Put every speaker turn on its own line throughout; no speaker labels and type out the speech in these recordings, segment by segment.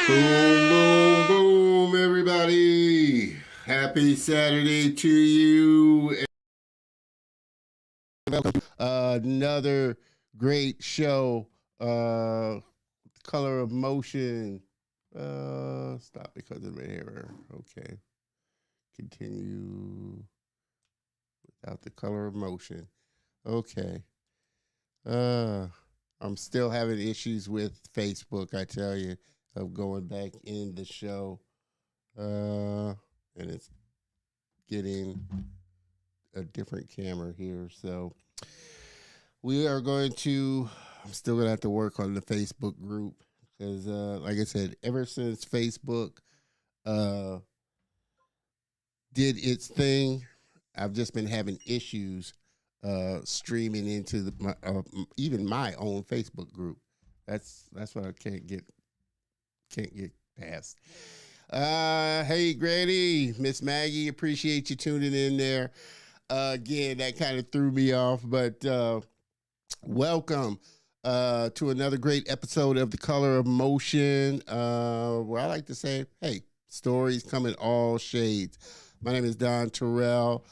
Boom, boom, boom, everybody. Happy Saturday to you. Another great show. Color of Motion. Stop because of an error. Okay. Continue without the color of motion. Okay. I'm still having issues with Facebook, I tell you, of going back in the show. And it's getting a different camera here. So we are going to, I'm still going to have to work on the Facebook group because, like I said, ever since Facebook did its thing, I've just been having issues streaming into even my own Facebook group. That's what I can't get past. Hey, Granny, Miss Maggie, appreciate you tuning in there. Again, that kind of threw me off, but welcome to another great episode of The Color of Motion, where I like to say, hey, stories come in all shades. My name is Don Terrell,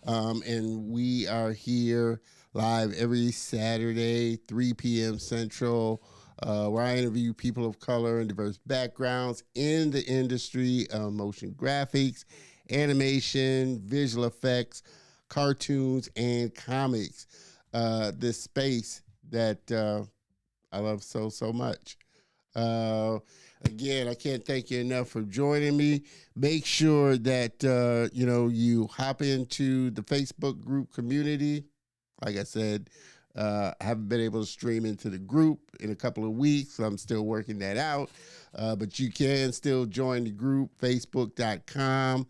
and we are here live every Saturday, 3 p.m. Central, where I interview people of color and diverse backgrounds in the industry of motion graphics, animation, visual effects, cartoons, and comics. This space that I love so much. Again, I can't thank you enough for joining me. Make sure that you hop into the Facebook group community. Like I said, I haven't been able to stream into the group in a couple of weeks, so I'm still working that out. But you can still join the group, facebook.com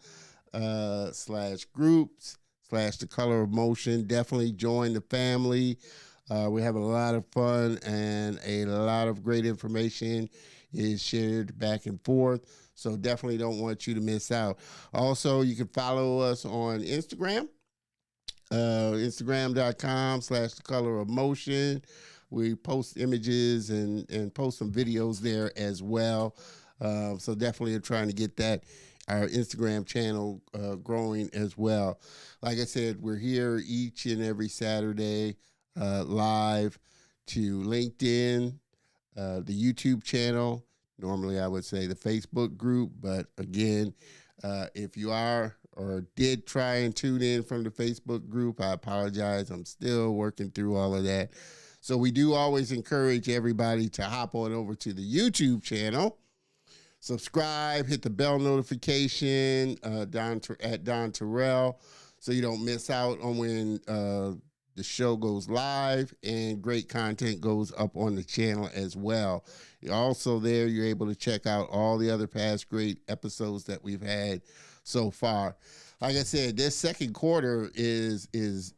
/groups /The Color of Motion. Definitely join the family. We have a lot of fun and a lot of great information is shared back and forth. So definitely don't want you to miss out. Also, you can follow us on Instagram, instagram.com /The Color of Motion. We post images and post some videos there as well. So definitely are trying to get that, our Instagram channel growing as well. Like I said, we're here each and every Saturday live to LinkedIn, the YouTube channel. Normally, I would say the Facebook group, but again, if you are or did try and tune in from the Facebook group, I apologize. I'm still working through all of that. So we do always encourage everybody to hop on over to the YouTube channel, subscribe, hit the bell notification at Don Terrell, so you don't miss out on when the show goes live and great content goes up on the channel as well. Also there, you're able to check out all the other past great episodes that we've had so far. Like I said, this second quarter is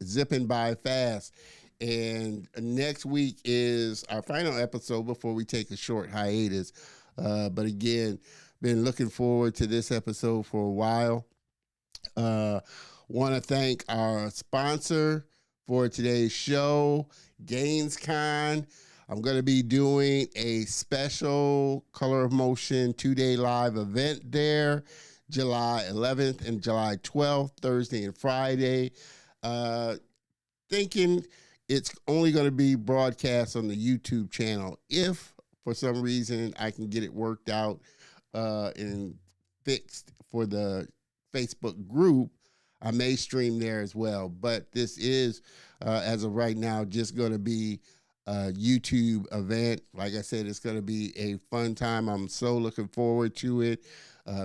zipping by fast. And next week is our final episode before we take a short hiatus. But again, been looking forward to this episode for a while. Want to thank our sponsor for today's show, GainsCon. I'm going to be doing a special Color of Motion 2-day live event there, July 11th and July 12th, Thursday and Friday. Thinking it's only going to be broadcast on the YouTube channel. If for some reason I can get it worked out and fixed for the Facebook group, I may stream there as well. But this is, as of right now, just going to be a YouTube event. Like I said, it's going to be a fun time. I'm so looking forward to it.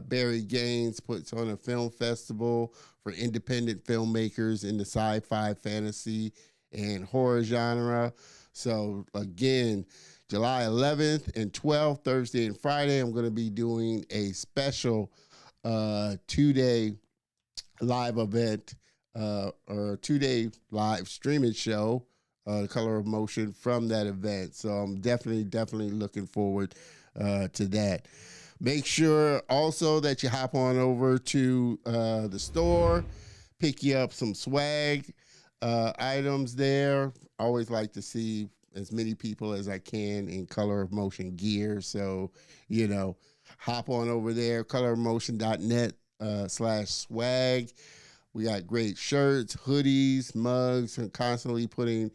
Barry Gaines puts on a film festival for independent filmmakers in the sci-fi, fantasy, and horror genre. So again, July 11th and 12th, Thursday and Friday, I'm going to be doing a special 2-day live event or 2-day live streaming show, The Color of Motion, from that event. So I'm definitely looking forward to that. Make sure also that you hop on over to the store, pick you up some swag items there. Always like to see as many people as I can in Color of Motion gear. So, hop on over there, colormotion.net /swag. We got great shirts, hoodies, mugs, and constantly putting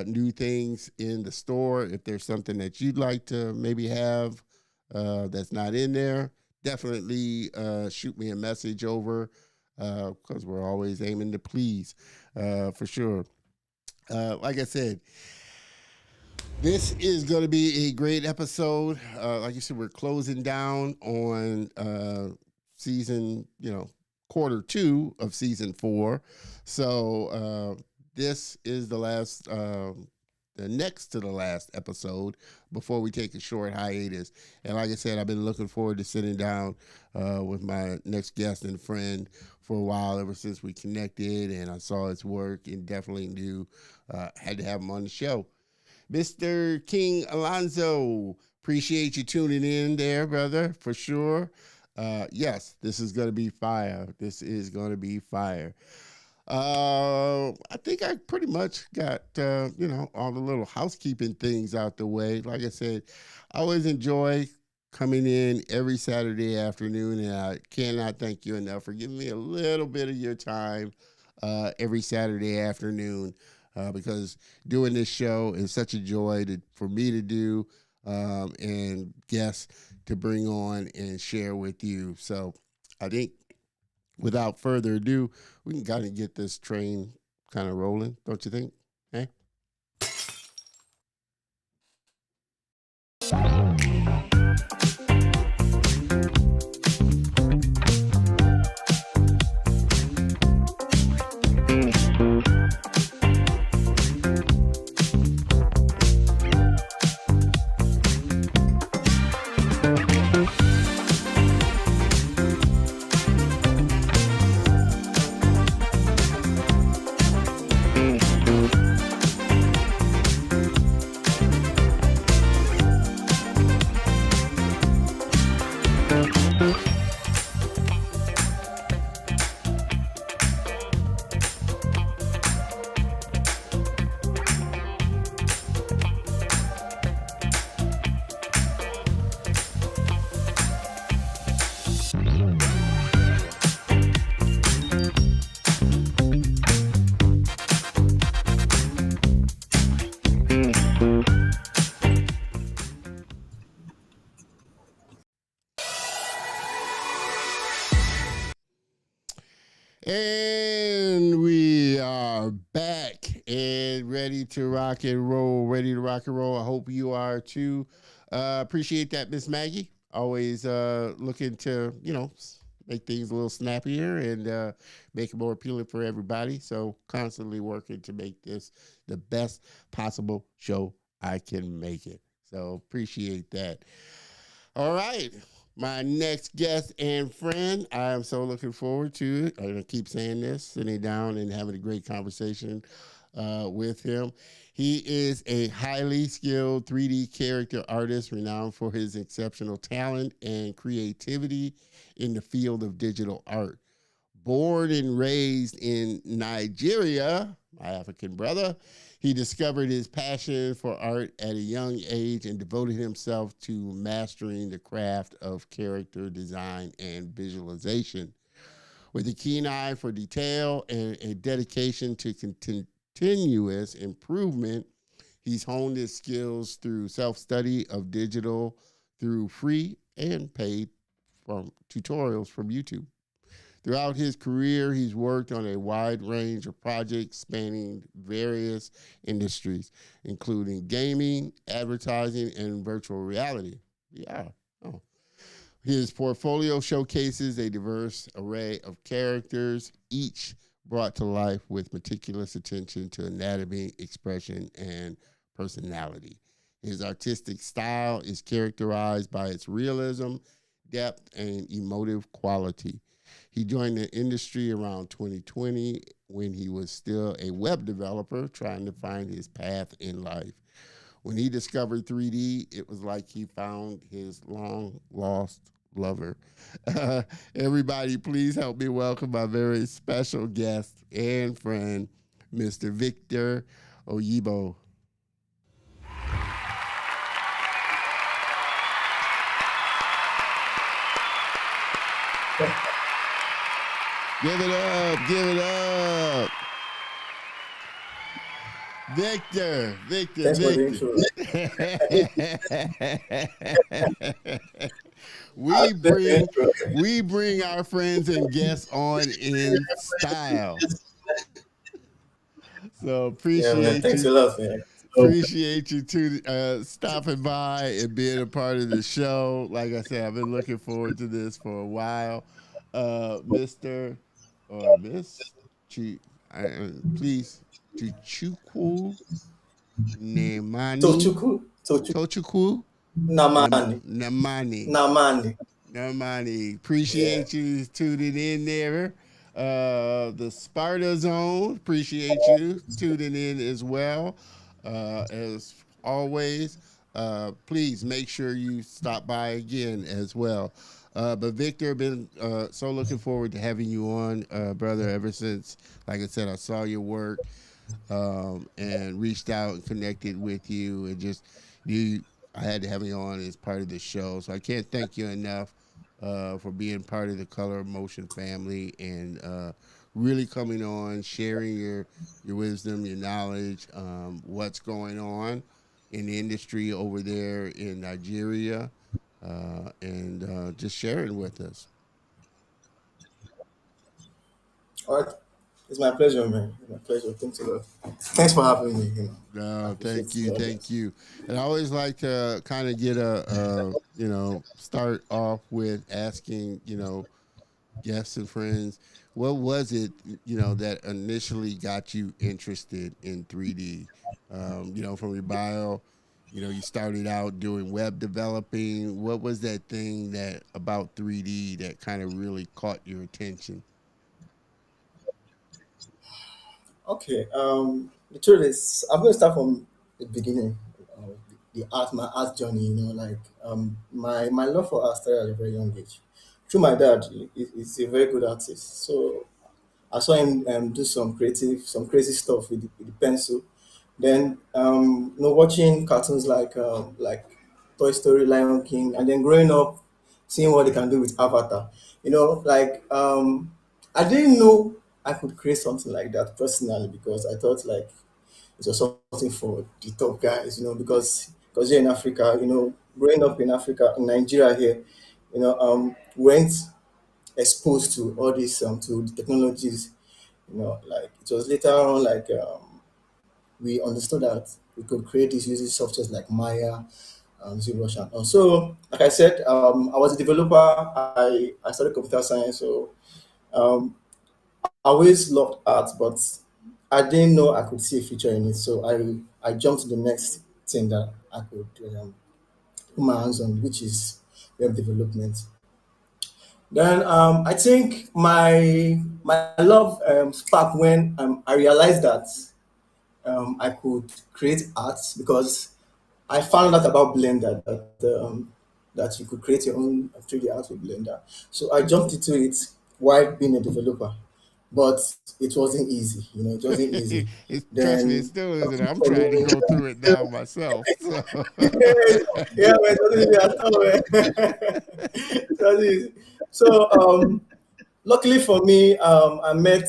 new things in the store. If there's something that you'd like to maybe have that's not in there, definitely shoot me a message over because we're always aiming to please for sure. Like I said, this is going to be a great episode. Like you said, we're closing down on season, quarter 2 of season 4. So this is the next to the last episode before we take a short hiatus. And like I said, I've been looking forward to sitting down with my next guest and friend for a while, ever since we connected and I saw his work and definitely knew had to have him on the show. Mr. King Alonzo, appreciate you tuning in there, brother, for sure. Yes, this is going to be fire. This is going to be fire. I think I pretty much got, all the little housekeeping things out the way. Like I said, I always enjoy coming in every Saturday afternoon, and I cannot thank you enough for giving me a little bit of your time every Saturday afternoon. Because doing this show is such a joy for me to do and guests to bring on and share with you. So I think without further ado, we can kind of get this train kind of rolling, don't you think? Eh? And we are back and ready to rock and roll. I hope you are too. Appreciate that, Miss Maggie. Always looking to, make things a little snappier and make it more appealing for everybody. So constantly working to make this the best possible show I can make it. So appreciate that. All right. My next guest and friend, I am so looking forward to it. I'm going to keep saying this, sitting down and having a great conversation with him. He is a highly skilled 3D character artist renowned for his exceptional talent and creativity in the field of digital art. Born and raised in Nigeria, my African brother, he discovered his passion for art at a young age and devoted himself to mastering the craft of character design and visualization. With a keen eye for detail and a dedication to continuous improvement, he's honed his skills through self-study of digital through free and paid tutorials from YouTube. Throughout his career, he's worked on a wide range of projects spanning various industries, including gaming, advertising, and virtual reality. Yeah. Oh. His portfolio showcases a diverse array of characters, each brought to life with meticulous attention to anatomy, expression, and personality. His artistic style is characterized by its realism, depth, and emotive quality. He joined the industry around 2020 when he was still a web developer trying to find his path in life. When he discovered 3D, it was like he found his long-lost lover. Everybody, please help me welcome my very special guest and friend, Mr. Victor Oyibo. Give it up. Give it up. Victor, Victor,
Thanks for the
Victor.
intro.
we
Thanks for the
bring
intro.
we bring our friends and guests on in style. So
Yeah, man.
appreciate
Thanks
you.
a lot, man. So,
Appreciate you stopping by and being a part of the show. Like I said, I've been looking forward to this for a while. Mr. or Miss Chi, please, Chichukwu Nemani
Tochukwu,
Tochukwu
Namani,
Namani.
Namani.
No money.
Yeah.
Appreciate you tuning in there. The Sparta Zone. Appreciate you tuning in as well. As always, please make sure you stop by again as well. But Victor, been so looking forward to having you on, brother. Ever since, like I said, I saw your work and reached out and connected with you, and just you. I had to have you on as part of the show, so I can't thank you enough for being part of the Color of Motion family and really coming on, sharing your wisdom, your knowledge, what's going on in the industry over there in Nigeria, and just sharing with us.
All right. It's my pleasure, man. It's my pleasure. Thanks a lot. Thanks for having me. I
No,
appreciate
thank you,
the
thank
audience.
you. And I always like to kind of get start off with asking, guests and friends, what was it, that initially got you interested in 3D? From your bio, you started out doing web developing. What was that thing that about 3D that kind of really caught your attention?
Okay. The truth is, I'm going to start from the beginning. Uh, my art journey. Like my love for art started at a very young age. Through my dad, he's a very good artist. So I saw him do some crazy stuff with the pencil. Then watching cartoons like Toy Story, Lion King, and then growing up, seeing what they can do with Avatar. I didn't know I could create something like that personally because I thought like it was something for the top guys. Because here in Africa, growing up in Africa, in Nigeria here, went exposed to all these to the technologies. Like it was later on like we understood that we could create this using softwares like Maya, ZBrush, and all. So, like I said, I was a developer. I studied computer science, so um, I always loved art, but I didn't know I could see a future in it. So I jumped to the next thing that I could put my hands on, which is web development. Then I think my love sparked when I realized that I could create art because I found out about Blender that you could create your own 3D art with Blender. So I jumped into it while being a developer, but it wasn't easy. It wasn't easy.
Trust me, it
Then
still isn't. I'm
for
trying to
me,
go through it now myself. So.
yeah, man, it wasn't easy at all, man. It wasn't easy. So luckily for me, I met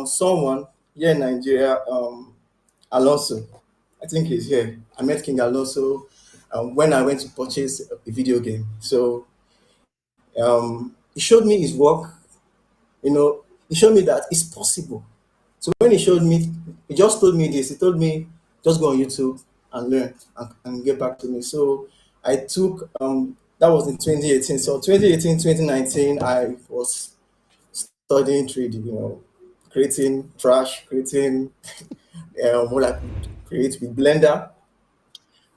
someone here in Nigeria. Alonso. I think he's here. I met King Alonso when I went to purchase a video game. So he showed me his work. He showed me that it's possible. So when he showed me, he just told me this. He told me just go on YouTube and learn and get back to me. So I took that was in 2018. So 2018, 2019, I was studying 3D. Creating trash, creating what I could create with Blender.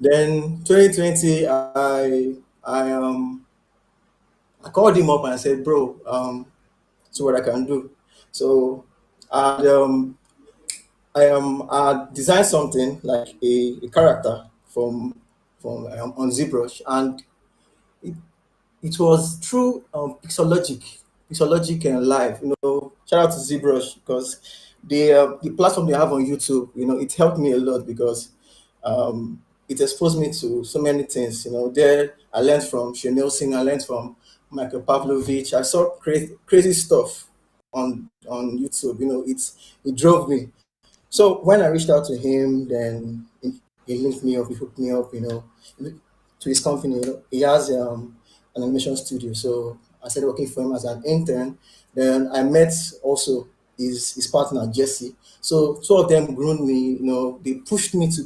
Then 2020, I called him up and I said, "Bro, see what I can do." So I I designed something like a character from on ZBrush, and it, it was through Pixologic and live. Shout out to ZBrush because the platform they have on YouTube. It helped me a lot because it exposed me to so many things. There I learned from Chanel Singh, I learned from Michael Pavlovich. I saw crazy stuff on YouTube. It drove me. So when I reached out to him, then he linked me up. He hooked me up. To his company. He has an animation studio. So I started working for him as an intern. Then I met also his partner Jesse. So two of them groomed me. They pushed me to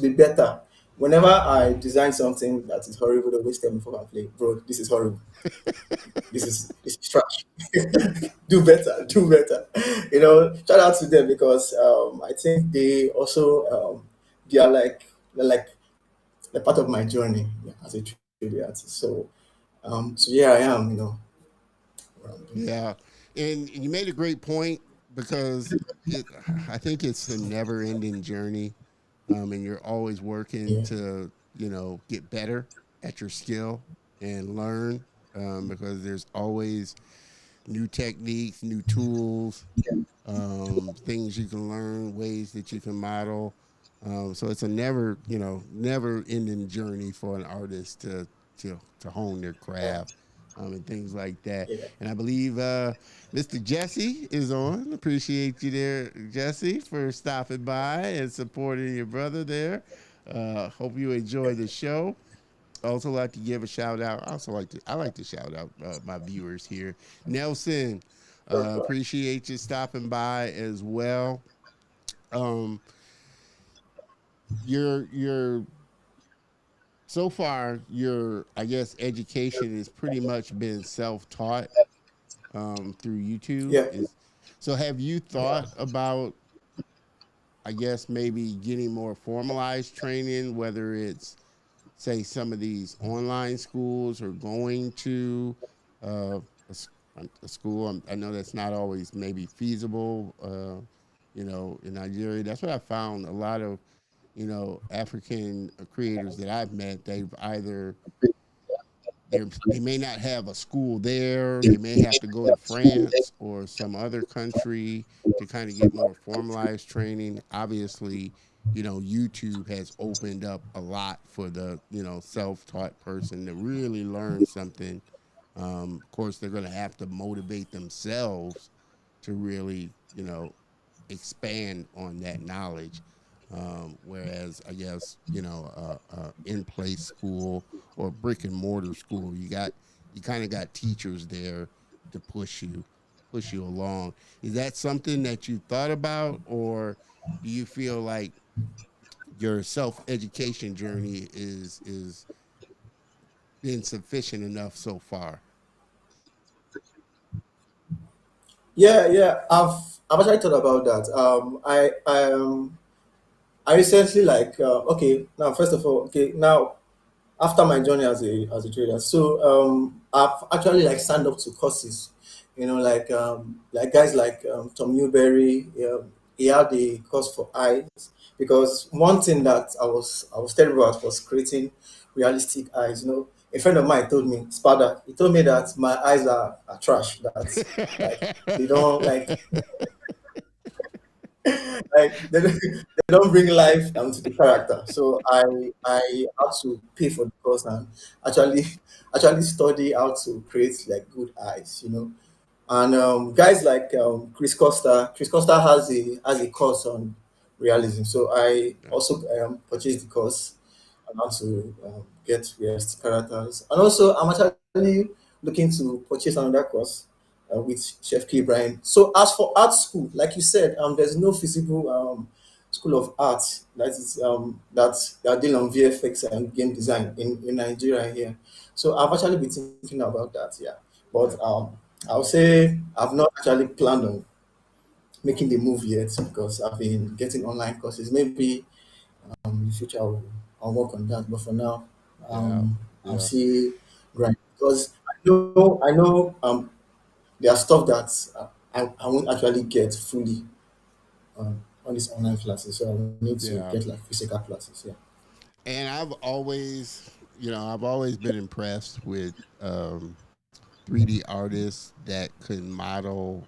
be better. Whenever I design something that is horrible, they always tell me before I play, bro, this is horrible. This is trash. Do better, do better. Shout out to them because I think they also they are like they're part of my journey, as a 3D artist. So here I am. What I'm doing.
Yeah, and you made a great point because it. I think it's a never-ending journey, and you're always working
Yeah,
to get better at your skill and learn because there's always new techniques, new tools, things you can learn, ways that you can model. So it's a never ending journey for an artist to hone their
yeah,
craft and things like that.
yeah.
And I believe Mr. Jesse is on. Appreciate you there, Jesse, for stopping by and supporting your brother there. Hope you enjoy the show. Also like to give a shout out. I like to shout out my viewers here. Nelson, appreciate you stopping by as well. Um, your so far your I guess education has pretty much been self taught through YouTube.
Yeah,
Is so have you
yeah.
thought about I guess maybe getting more formalized training, whether it's say some of these online schools or going to uh, a school. I know that's not always maybe feasible. In Nigeria, that's what I found. A lot of African creators that I've met, they've either they may not have a school there. They may have to go to France or some other country to kind of get more formalized training. Obviously, YouTube has opened up a lot for the self-taught person to really learn something. Of course, they're going to have to motivate themselves to really expand on that knowledge. Whereas I guess in place school or brick and mortar school, you kind of got teachers there to push you along. Is that something that you thought about, or do you feel like your self education journey is been sufficient enough so far?
Yeah. I've actually thought about that. I recently, okay, now first of all, okay, now after my journey as a trader, so I've actually signed up to courses, like guys like Tom Newberry. He had a course for eyes, because one thing that I was terrible at was creating realistic eyes. A friend of mine told me, Spada, he told me that my eyes are trash. That, like, they don't they don't bring life to the character. So I had to pay for the course and actually actually study how to create like good eyes. And guys like Chris Costa has a course on realism. So I also purchased the course and how to get realistic characters. And also I'm actually looking to purchase another course with Chef K. Brian. So as for art school, like you said, there's no feasible school of art that deal on VFX and game design in Nigeria here. So I've actually been thinking about that, yeah.
Yeah,
But I would say I've not actually planned on making the move yet because I've been getting online courses. Maybe in the future I'll work on that. But for now,
yeah,
I'm
yeah,
still grinding because I know there are stuff that I won't actually get fully on these online classes. So I need to
yeah.
get like physical classes. Yeah.
And I've always been impressed with 3D artists that can model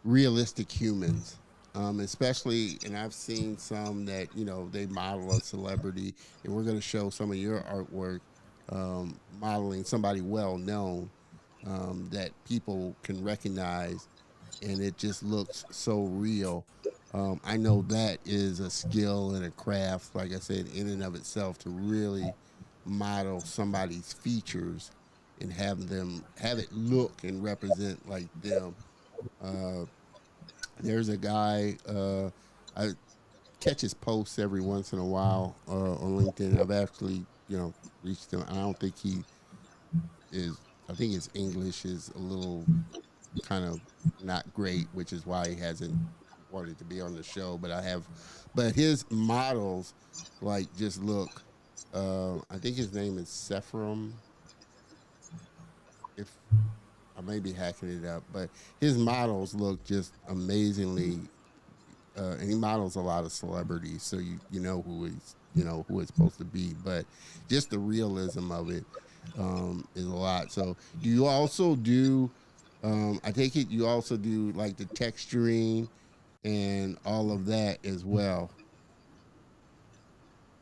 realistic humans. Especially, and I've seen some that they model a celebrity, and we're going to show some of your artwork. modeling somebody well known that people can recognize, and it just looks so real. I know that is a skill and a craft, like I said, in and of itself, to really model somebody's features and have it look and represent like them. Uh, there's a guy, I catch his posts every once in a while on LinkedIn. I've actually, reached him. I don't think he is. I think his English is a little kind of not great, which is why he hasn't wanted to be on the show. But his models like just look. I think his name is Sephram. If I may be hacking it up, but his models look just amazingly. And he models a lot of celebrities, so you know who it's supposed to be. But just the realism of it is a lot. So do you also do? I take it you also do like the texturing and all of that as well.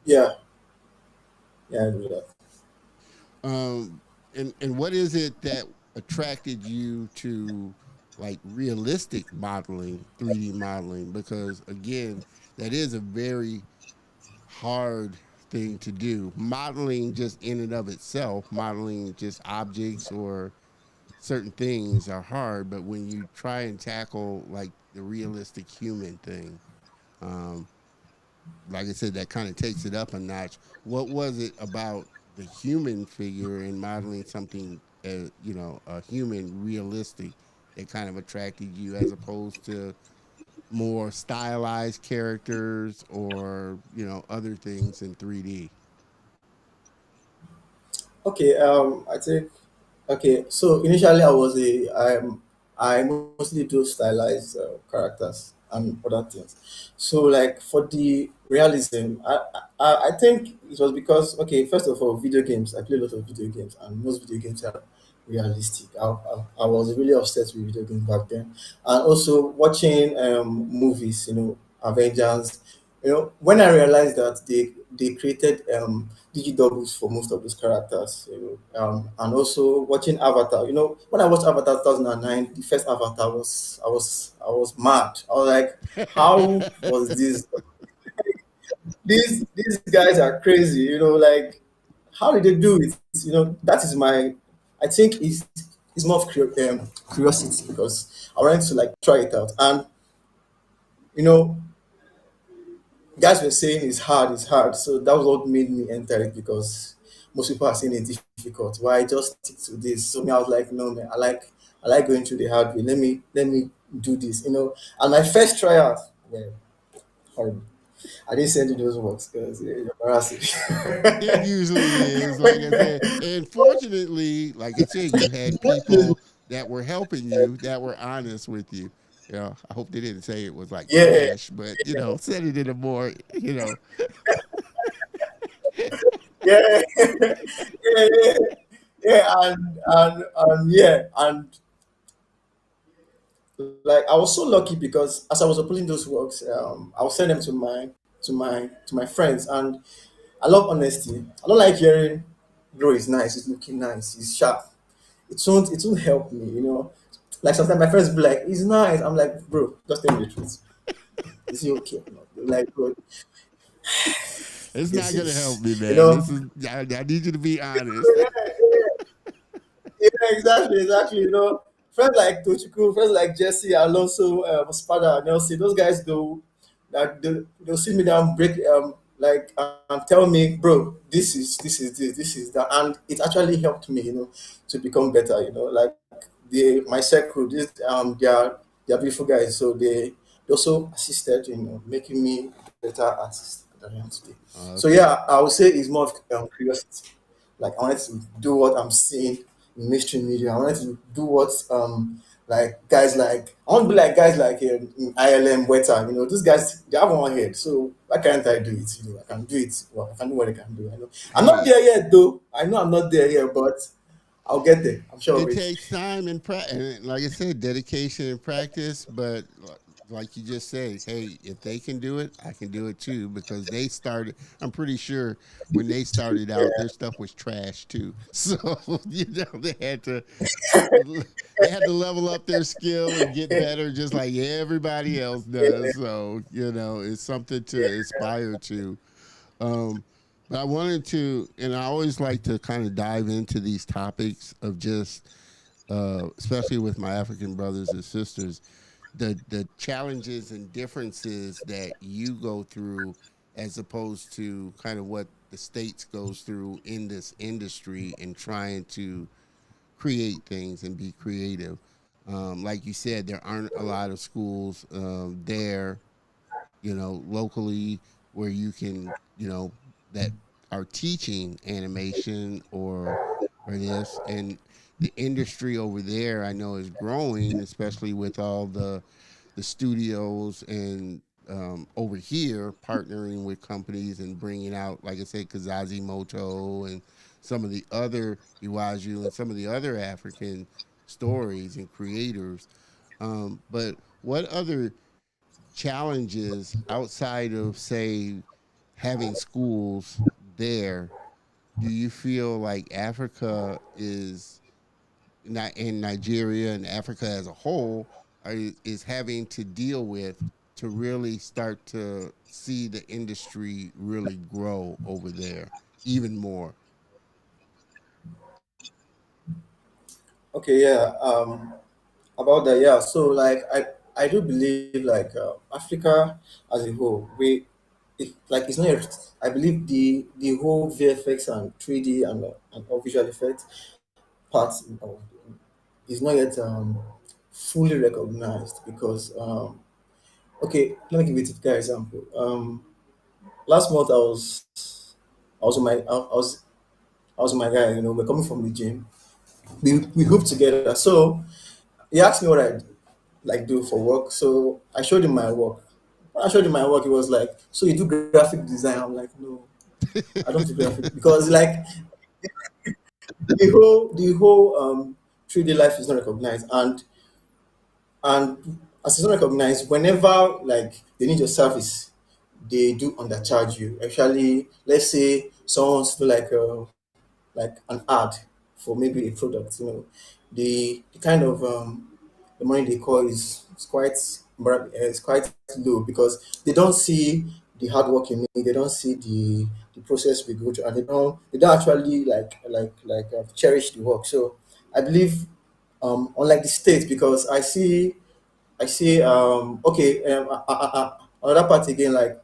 Yeah, yeah, I do that.
Um, and what is it that attracted you to like realistic modeling, 3D modeling? Because again, that is a very hard thing to do. Modeling just in and of itself, modeling just objects or certain things are hard, but when you try and tackle like the realistic human thing, um, like I said, that kind of takes it up a notch. What was it about the human figure and modeling something, a human realistic that kind of attracted you as opposed to more stylized characters or other things in 3D?
Okay, I think okay. So initially, I mostly do stylized characters and other things. So like for the realism, I think it was because okay, first of all, video games. I play a lot of video games, and most video games are realistic. I was really obsessed with video games back then, and also watching movies. Avengers. When I realized that they created digi doubles for most of those characters, and also watching Avatar. When I watched Avatar 2009, the first Avatar I was mad. I was like, how was this? These guys are crazy. Like how did they do it? That is my. I think it's more of curiosity because I wanted to like try it out, and you know guys were saying it's hard. So that was what made me enter it because most people are saying it's difficult. Why just stick to this? So me, I was like, no man, I like going through the hard way. Let me do this. And my first tryout were horrible. I didn't send you those works because it's embarrassing.
It usually is, like I said. And fortunately, like I said, you had people that were helping you that were honest with you. I hope they didn't say it was like
Yeah,
trash, but said it in a more,
yeah, yeah, yeah, yeah, and yeah, and like I was so lucky because as I was uploading those works, I would send them to my friends, and I love honesty. I don't like hearing, bro, it's nice, it's looking nice, it's sharp. It won't help me. Like sometimes my friends be like, it's nice. I'm like, bro, just tell me the truth. Is it okay or not? They're like, bro,
it's
this
not gonna help
is,
me,
you
man.
know,
I need you to be honest.
yeah, yeah, exactly, exactly. Friends like Tochukwu, friends like Jesse, Alonso, Spada, Nelson, those guys they'll sit me down, break like and tell me, bro, this is that, and it actually helped me, to become better. Like my circle, they are beautiful guys, so they also assisted, making me better artist than I am today. So
Okay.
yeah, I would say it's more of curiosity. Like I wanted to do what I'm seeing in mainstream media. I wanted to do what like guys like I want to be like guys like in ILM Weta. Those guys they have one head. So why can't I do it? I can do it. Well, I can do what I can do. I know I'm not
Hey,
there yet though. I know I'm not there yet, but I'll get there. I'm sure of
it
it.
takes time and like I said, dedication and practice. But like you just said, hey, if they can do it, I can do it too. Because they started, I'm pretty sure when they started out, their stuff was trash too. So they had to level up their skill and get better, just like everybody else does. So it's something to aspire to. Um, but I wanted to, and I always like to kind of dive into these topics of just, especially with my African brothers and sisters, the challenges and differences that you go through as opposed to kind of what the states goes through in this industry and trying to create things and be creative. Like you said, there aren't a lot of schools there, locally where you can, that are teaching animation or this. And the industry over there, I know, is growing, especially with all the studios and over here partnering with companies and bringing out, like I said, Kazazi Moto and some of the other Iwaju and some of the other African stories and creators. But what other challenges outside of, say, having schools there do you feel like Africa is not in Nigeria and Africa as a whole is having to deal with to really start to see the industry really grow over there even more?
Okay, yeah. About that, yeah. So like I do believe like Africa as a whole, it's not. I believe the whole VFX and 3D and all visual effects parts of is not yet fully recognized because okay, let me give you a typical example. Last month I was with my I was with my guy. We're coming from the gym. We hooped together. So he asked me what I like do for work. So I showed him my work. When I showed him my work, he was like, "So you do graphic design?" I'm like, "No, I don't do graphic because like the whole 3D life is not recognized, and as it's not recognized, whenever like they need your service, they do undercharge you. Actually, let's say someone wants to do like an ad for maybe a product, the kind of the money they call is quite low because they don't see the hard work in it, they don't see the process we go through, and they don't actually cherish the work. So I believe unlike the states, because I see okay another part again, like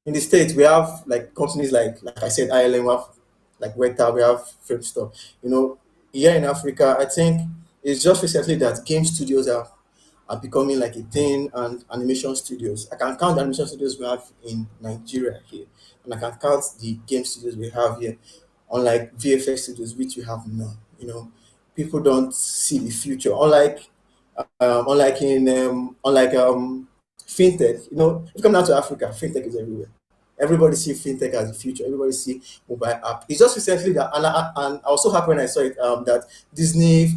in the states we have like companies like I said ILM, we have like Weta, we have Frame Store. Here in Africa, I think it's just recently that game studios are becoming like a thing, and animation studios. I can count the animation studios we have in Nigeria here, and I can count the game studios we have here, unlike VFX studios, which we have none. People don't see the future. Unlike fintech. If you come down to Africa, fintech is everywhere. Everybody see fintech as the future. Everybody see mobile app. It's just recently that, and I was so happy when I saw it, that Disney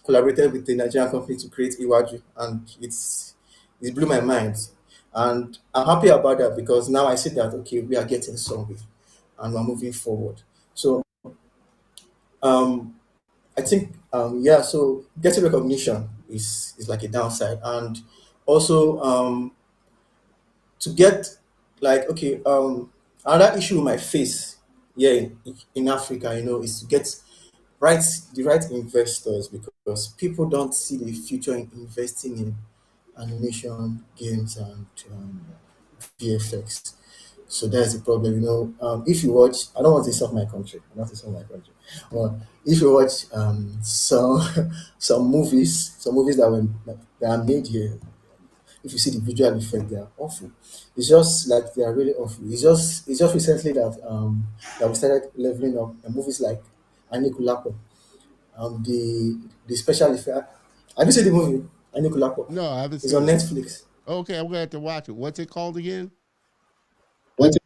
collaborated with the Nigerian company to create Iwaju, and it blew my mind. And I'm happy about that because now I see that okay, we are getting somewhere, and we're moving forward. So um, I think yeah, so getting recognition is like a downside, and also to get like okay another issue we might face here in Africa, is to get right the right investors, because people don't see the future in investing in animation, games, and VFX. So that's the problem. If you watch, I don't want to insult my country. I don't want to insult my country. But if you watch some movies that are made here, if you see the visual effect, they are awful. It's just like they are really awful. It's just recently that we started leveling up movies like Anikulapo. The special effect. Have you seen the movie Anikulapo?
No, I haven't
It's on
seen it.
Netflix.
Okay, I'm gonna have to watch it. What's it called again?
What?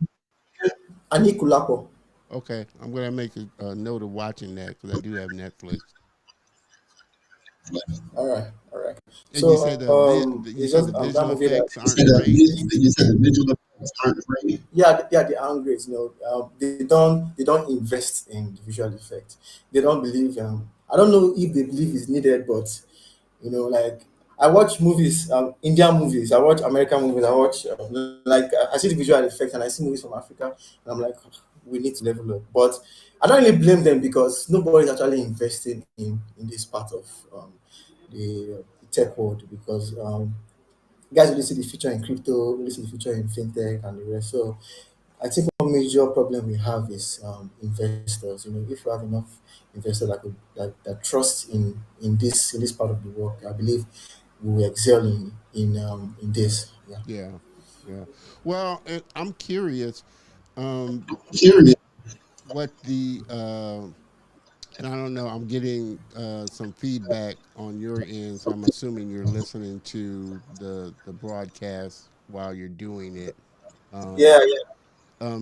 Anikulapo.
Okay, I'm gonna make a note of watching that because I do have Netflix.
All right, all right.
And you
So
said you
it's
said
just
the
that
visual
movie that
effects aren't great.
you said the visual effects aren't great. Yeah, yeah, they aren't great. They don't invest in the visual effect. They don't believe. I don't know if they believe it's needed, but like I watch movies, Indian movies, I watch American movies, I watch I see the visual effects and I see movies from Africa, and I'm like, "Ah, we need to level up." But I don't really blame them because nobody's actually investing in this part of the tech world because guys really see the future in crypto, really see the future in fintech and the rest. So I think one major problem we have is investors. If we have enough investors that trust in this part of the work, I believe we will excel in this. Yeah.
Yeah, yeah. Well, I'm curious. Um,
Curious.
what the and I don't know. I'm getting some feedback on your end, so I'm assuming you're listening to the broadcast while you're doing it. Um,
Yeah, yeah,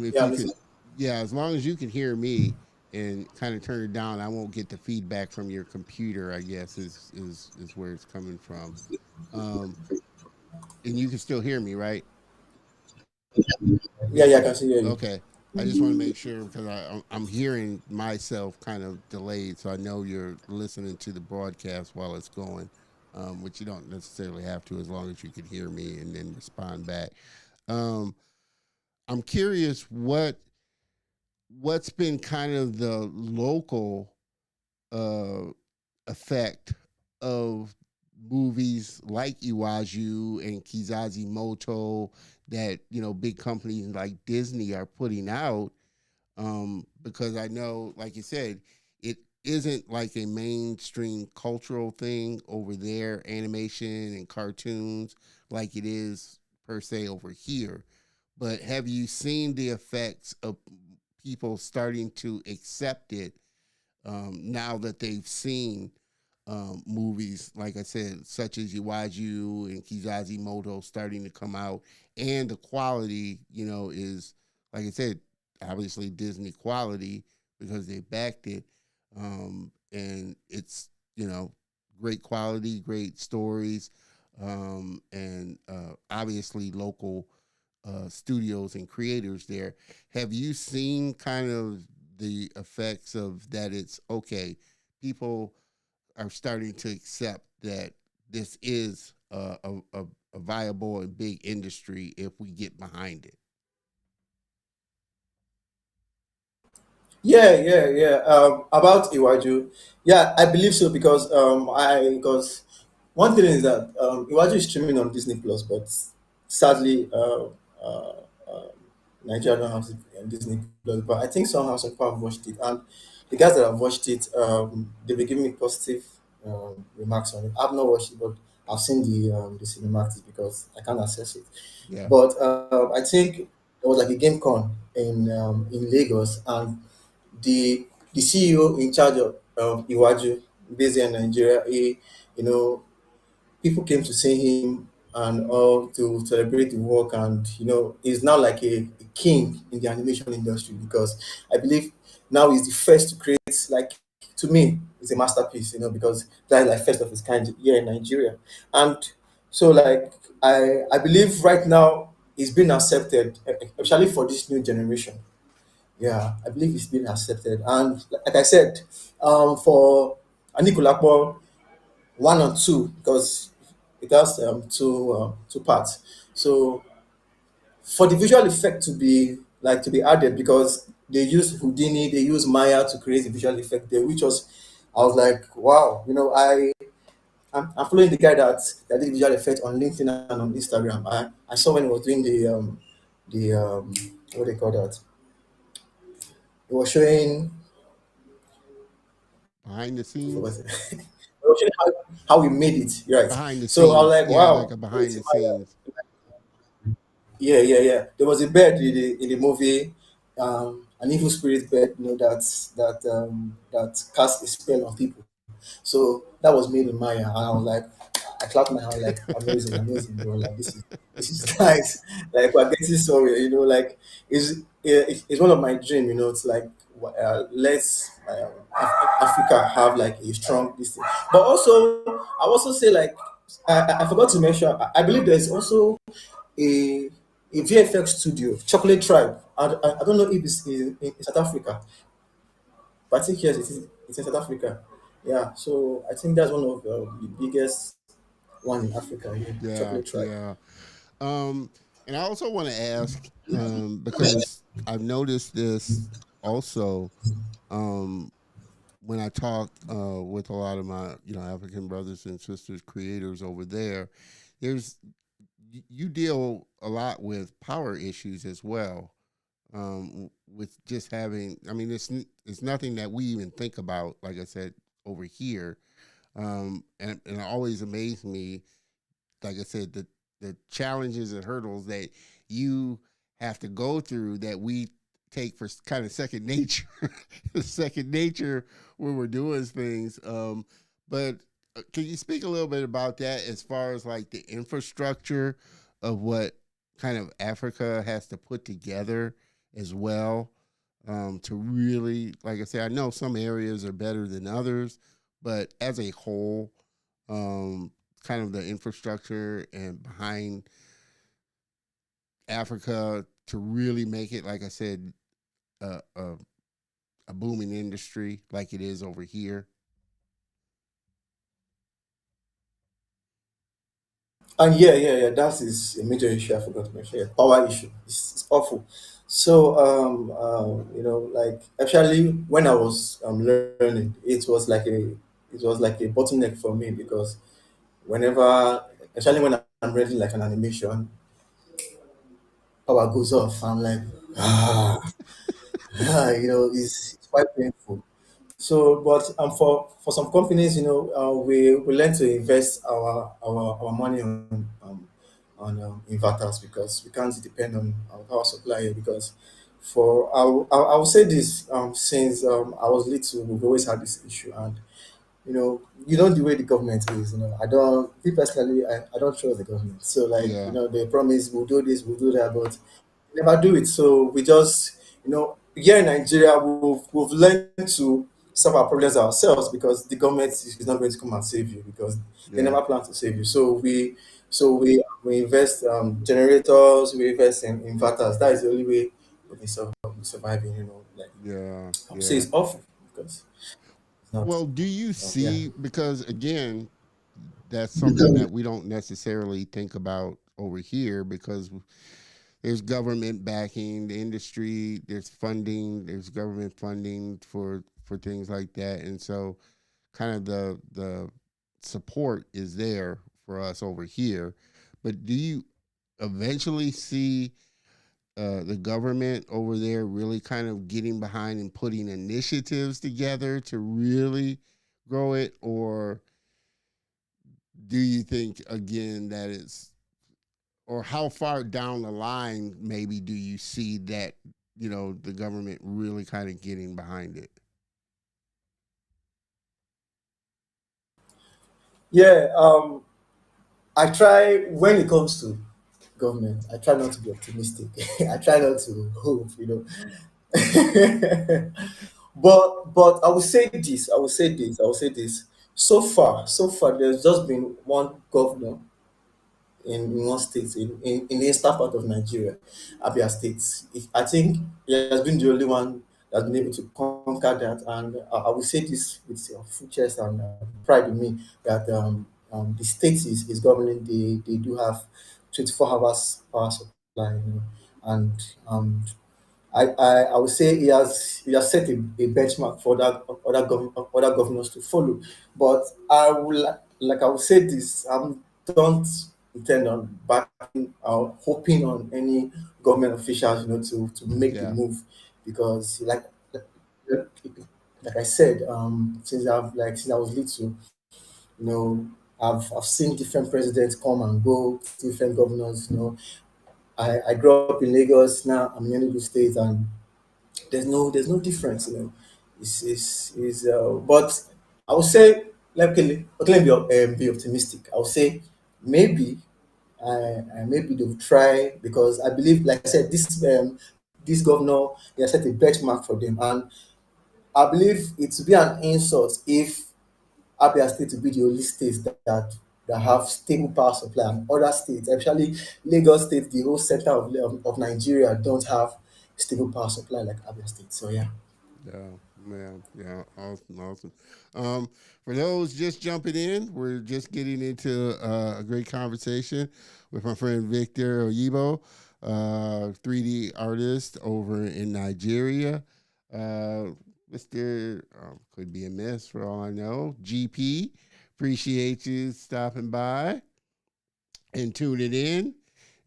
if
yeah.
you
I'm
could,
listening.
yeah, as long as you can hear me and kind of turn it down, I won't get the feedback from your computer. I guess is where it's coming from. Um, and you can still hear me, right,
Yeah, yeah. I
Victor?
can see you.
Okay. I just want to make sure because I'm hearing myself kind of delayed, so I know you're listening to the broadcast while it's going, which you don't necessarily have to as long as you can hear me and then respond back. Um, I'm curious what's been kind of the local uh, effect of movies like Iwaju and Kizazi Moto that big companies like Disney are putting out, because I know, like you said, it isn't like a mainstream cultural thing over there, animation and cartoons, like it is per se over here. But have you seen the effects of people starting to accept it, now that they've seen movies, like I said, such as Iwaju and Kizazi Moto starting to come out, and the quality, is, like I said, obviously Disney quality because they backed it, and it's great quality, great stories, and obviously local studios and creators there. Have you seen kind of the effects of that? It's okay. People are starting to accept that this is a viable and big industry if we get behind it.
Yeah, yeah, yeah. About Iwaju, yeah, I believe so because one thing is that Iwaju is streaming on Disney Plus, but sadly, uh, uh, Nigeria don't have Disney Plus. But I think somehow some people have watched it, and the guys that have watched it, they've been giving me positive remarks on it. I've not watched it, but I've seen the cinematics because I can't access it.
Yeah.
But I think there was like a game con in Lagos, and the CEO in charge of Iwaju, based in Nigeria, people came to see him and all to celebrate the work, and he's now like a king in the animation industry because I believe now he's the first to create, like, to me it's a masterpiece, because that is like first of its kind here in Nigeria. And so, like, I believe right now he's been accepted, especially for this new generation. Yeah, I believe it's been accepted. And like I said, for Anikulapo 1 and 2, because it has two parts. So for the visual effect to be added, because they use Houdini, they use Maya to create the visual effect there, which was, I was like, wow, I'm following the guy that did visual effect on LinkedIn and on Instagram. I saw when he was doing the what they call that. He was showing
Behind the
forgot
scenes.
it. He was showing how we made it, right?
Behind the
So I was
scenes.
like,
Yeah, like
wow,
a behind
it's
the scenes.
yeah, yeah, yeah. There was a bird in the movie, an evil spirit bird, that cast a spell on people. So that was made in Maya, and I was like, I clapped my hand, like, amazing, amazing, bro. Like, this is nice. Like, we're getting somewhere, like, it's one of my dream. It's like lets Africa have like a strong this thing. But also, I also say like I forgot to mention. I believe there's also a a VFX studio, Chocolate Tribe. I don't know if it's in South Africa, but I think yes, it's in South Africa. Yeah, so I think that's one of the biggest one in Africa here,
Yeah,
Chocolate Tribe.
yeah. Um, and I also want to ask, because I've noticed this also, um, when I talk with a lot of my, African brothers and sisters, creators over there. There's you deal a lot with power issues as well. With just having, I mean, it's nothing that we even think about. Like I said over here, and it always amazed me, like I said, the challenges and hurdles that you have to go through that we take for kind of second nature, second nature when we're doing things. But can you speak a little bit about that as far as like the infrastructure of what kind of Africa has to put together as well, to really, like I said, I know some areas are better than others, but as a whole, um, kind of the infrastructure and behind Africa to really make it, like I said, a, a, a booming industry like it is over here.
And yeah, that is a major issue I forgot to mention. Yeah, power issue. It's awful. So like actually when I was learning, it was like a bottleneck for me because whenever especially when I'm reading like an animation, power goes off. I'm like, ah, it's quite painful. So, but for some companies, we learn to invest our money on inverters because we can't depend on our power supply because I will say this since I was little, we've always had this issue and the way the government is. I don't me personally, I don't trust the government. So like
Yeah,
they promise we'll do this, we'll do that, but they never do it. So we just here in Nigeria we've learned to solve our problems ourselves because the government is not going to come and save you because they
yeah,
never plan to save you. So we invest generators, we invest in inverters. That is the only way we can surviving. Like
yeah,
I would say
yeah.
it's awful because it's not.
Well, do you
Yeah.
see, because again, that's something that we don't necessarily think about over here because there's government backing the industry, there's funding, there's government funding for things like that, and so kind of the support is there for us over here. But do you eventually see the government over there really kind of getting behind and putting initiatives together to really grow it, or do you think again that it's, or how far down the line maybe do you see that the government really kind of getting behind it?
Yeah, I try when it comes to government. I try not to be optimistic. I try not to hope. But I will say this. I will say this. I will say this. So far, there's just been one governor in one state in the eastern part of Nigeria, Abia State. I think he has been the only one that's been able to conquer that. And I will say this with full chest and pride in me that the state is governing. They do have 24 hours power supply, and I would say he has set a benchmark for other governors to follow. But I would say this: don't intend on backing or hoping on any government officials, to make the
Yeah,
move, because like I said, since I was little, you know, I've seen different presidents come and go, different governors. I grew up in Lagos. Now I'm in Enugu State, and there's no difference. But I would say, let me be optimistic. I would say maybe maybe they'll try because I believe, like I said, this governor, they have set a benchmark for them, and I believe it would be an insult if Abia State will be the only state that have stable power supply, and other states, especially Lagos State, the whole center of Nigeria, don't have stable power supply like Abia State. So yeah.
Yeah, man. Yeah, awesome, awesome. Um, for those just jumping in, we're just getting into a great conversation with my friend Victor Oyibo, 3D artist over in Nigeria. Uh, Mr. Could be a miss for all I know. GP, appreciate you stopping by and tuning in.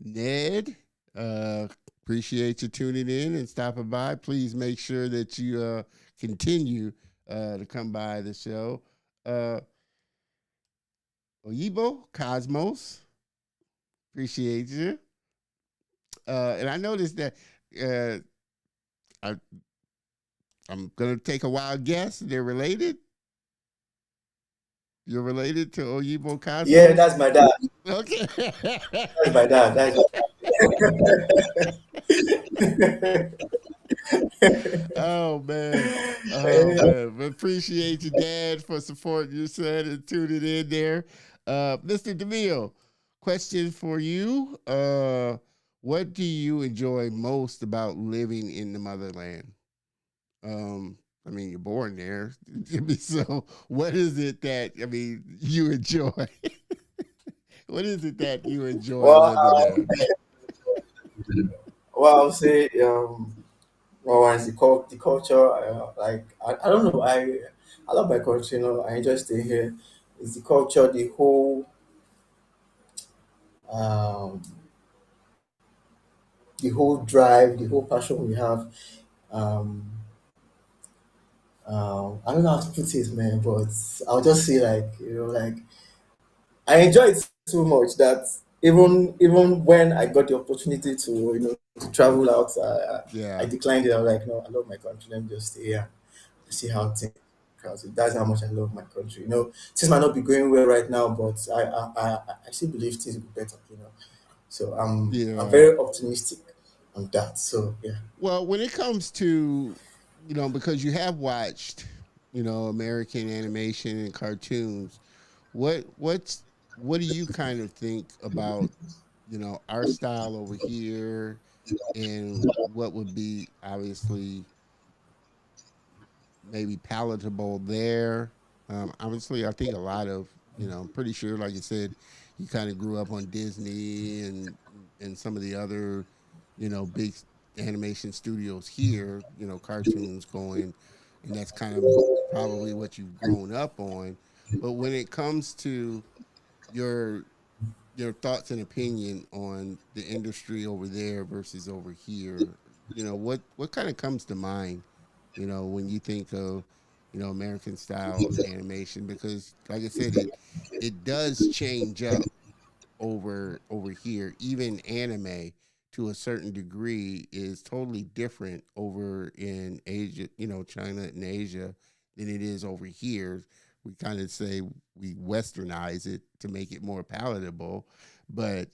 Ned, uh, appreciate you tuning in and stopping by. Please make sure that you continue to come by the show. Uh, Oyibo, Cosmos, appreciate you. And I noticed that uh, I, I'm going to take a wild guess. They're related. You're related to Oyibo
Yeah,
Cosmos?
that's my dad.
Okay.
That's my dad. That's
Oh man, oh man! But appreciate you, Dad, for supporting your son and tuning in there. Mr. DeMille, question for you: what do you enjoy most about living in the motherland? I mean, you're born there, so what is it that you enjoy? What is it that you enjoy
well,
living there?
well, I'll say, well, as the culture, I don't know, I love my country. I enjoy staying here. It's the culture, um, the whole drive, the whole passion we have. Um, I don't know how to put it, man, but I'll just say, like, I enjoy it so much that even when I got the opportunity to to travel out, I
Yeah,
declined it. I was like, no, I love my country. Let me just stay here, see how things. Because that's how much I love my country. Things might not be going well right now, but I still believe things will be better. So I'm
yeah.
very optimistic on that. So yeah.
Well, when it comes to, because you have watched, American animation and cartoons, what do you kind of think about, our style over here and what would be obviously maybe palatable there? Obviously, I think a lot of, I'm pretty sure, like you said, you kind of grew up on Disney and some of the other, big animation studios here, cartoons going, and that's kind of probably what you've grown up on. But when it comes to your your thoughts and opinion on the industry over there versus over here. What kind of comes to mind, when you think of, American style animation? Because like I said, it does change up over here. Even anime to a certain degree is totally different over in Asia, China and Asia than it is over here. We kind of say we westernize it to make it more palatable, but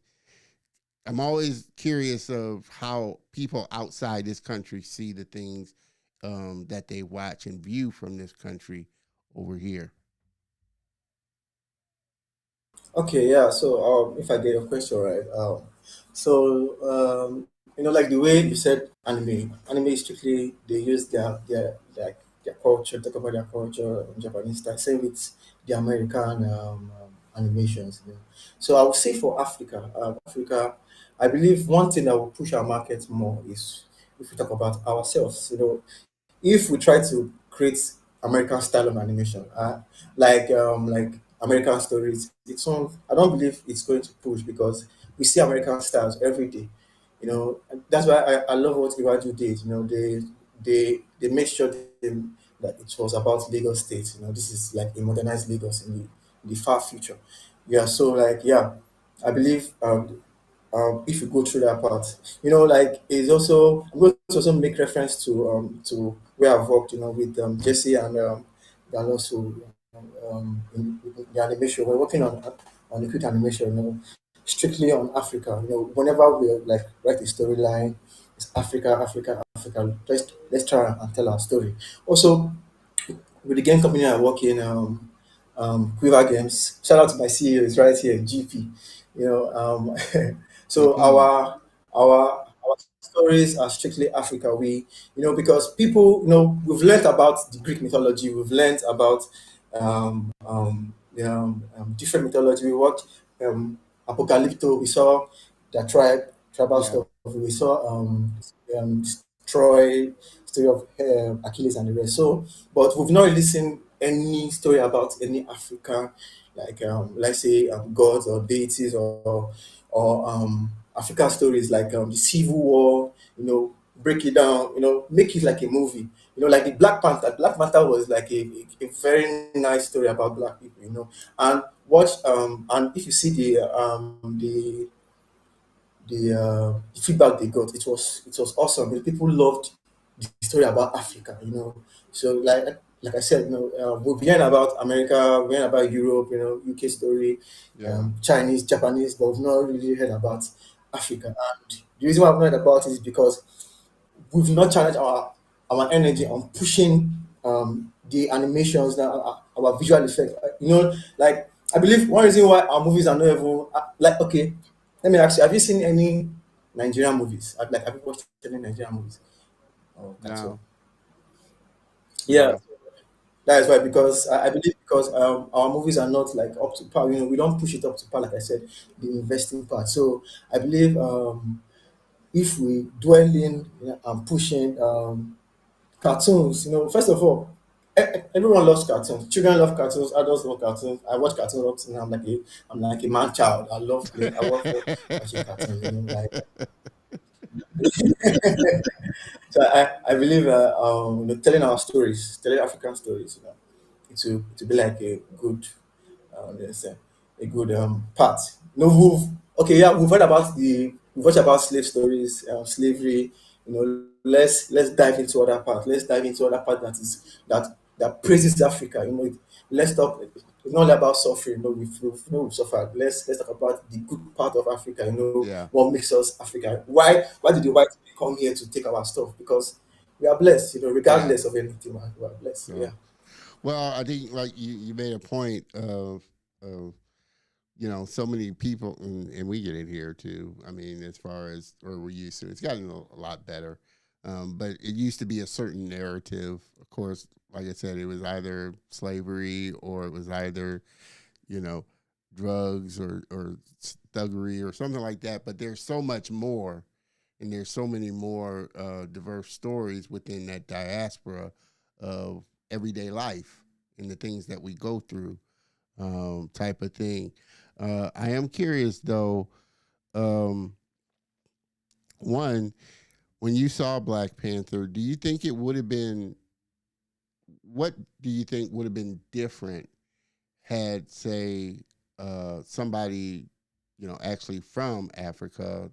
I'm always curious of how people outside this country see the things that they watch and view from this country over here.
Okay, yeah. So, if I get your question right, so like the way you said anime is strictly they use their culture, talk about their culture, Japanese style. Same with the American animations. So I would say for Africa, I believe one thing that will push our market more is if we talk about ourselves. If we try to create American style of animation, like American stories, it's on. I don't believe it's going to push because we see American styles every day. And that's why I love what Iwaju did. They made sure that it was about Lagos State. This is like a modernized Lagos in the far future. Yeah. So like yeah, I believe if you go through that part, like it's also I'm going to also make reference to where I've worked, with Jesse and also in the animation. We're working on the quick animation, strictly on Africa. Whenever we like write a storyline, It's Africa, Africa, Africa. Let's try and tell our story. Also, with the game company I work in, Quiver Games. Shout out to my CEO, is right here, GP. You know, so
GP.
our stories are strictly Africa. We, because people, we've learned about the Greek mythology, we've learned about different mythology. We watched Apocalypto. We saw the tribal
Yeah.
stuff. We saw um, Troy, story of Achilles and the rest. So, but we've not really seen any story about any African, like let's say gods or deities or African stories like the Civil War. Break it down. Make it like a movie. Like the Black Panther. Black Panther was like a very nice story about black people. And watch and if you see the feedback they got, it was awesome. People loved the story about Africa. So like I said, we've learned about America, we learned about Europe, UK story,
Yeah.
Chinese, Japanese, but we've not really heard about Africa. And the reason why I've not heard about it is because we've not challenged our energy on pushing the animations now, our visual effects. Like I believe one reason why our movies are not even like okay. Let me ask you: have you seen any Nigerian movies? Like have you watched any Nigerian movies or cartoon?
No.
Yeah,
No.
that is why because I believe because our movies are not like up to par. We don't push it up to par. Like I said, the investing part. So I believe if we dwell in and pushing cartoons, first of all, everyone loves cartoons. Children love cartoons. Adults love cartoons. I watch cartoons up to now. I'm like a man child. I love playing. I love watching cartoons. Like so. I believe telling our stories, telling African stories, to be like a good let's say a good part. No, okay, yeah, we've watched about slave stories, slavery. Let's dive into other part. Let's dive into other part that praises Africa. Let's talk. It's not about suffering. We've suffered. Let's talk about the good part of Africa.
Yeah.
What makes us Africa. Why did the white people come here to take our stuff? Because we are blessed.
Yeah.
Regardless of anything, man, we are blessed. So yeah.
So, well, I think like you made a point of so many people, and we get it here too. I mean, as far as or we're used to, it's gotten a lot better. But it used to be a certain narrative. Of course, like I said, it was either slavery or it was either you know drugs or thuggery or something like that. But there's so much more, and there's so many more diverse stories within that diaspora of everyday life and the things that we go through, type of thing. I am curious though. Um, one, when you saw Black Panther, do you think it would have been? What do you think would have been different had, say, somebody, actually from Africa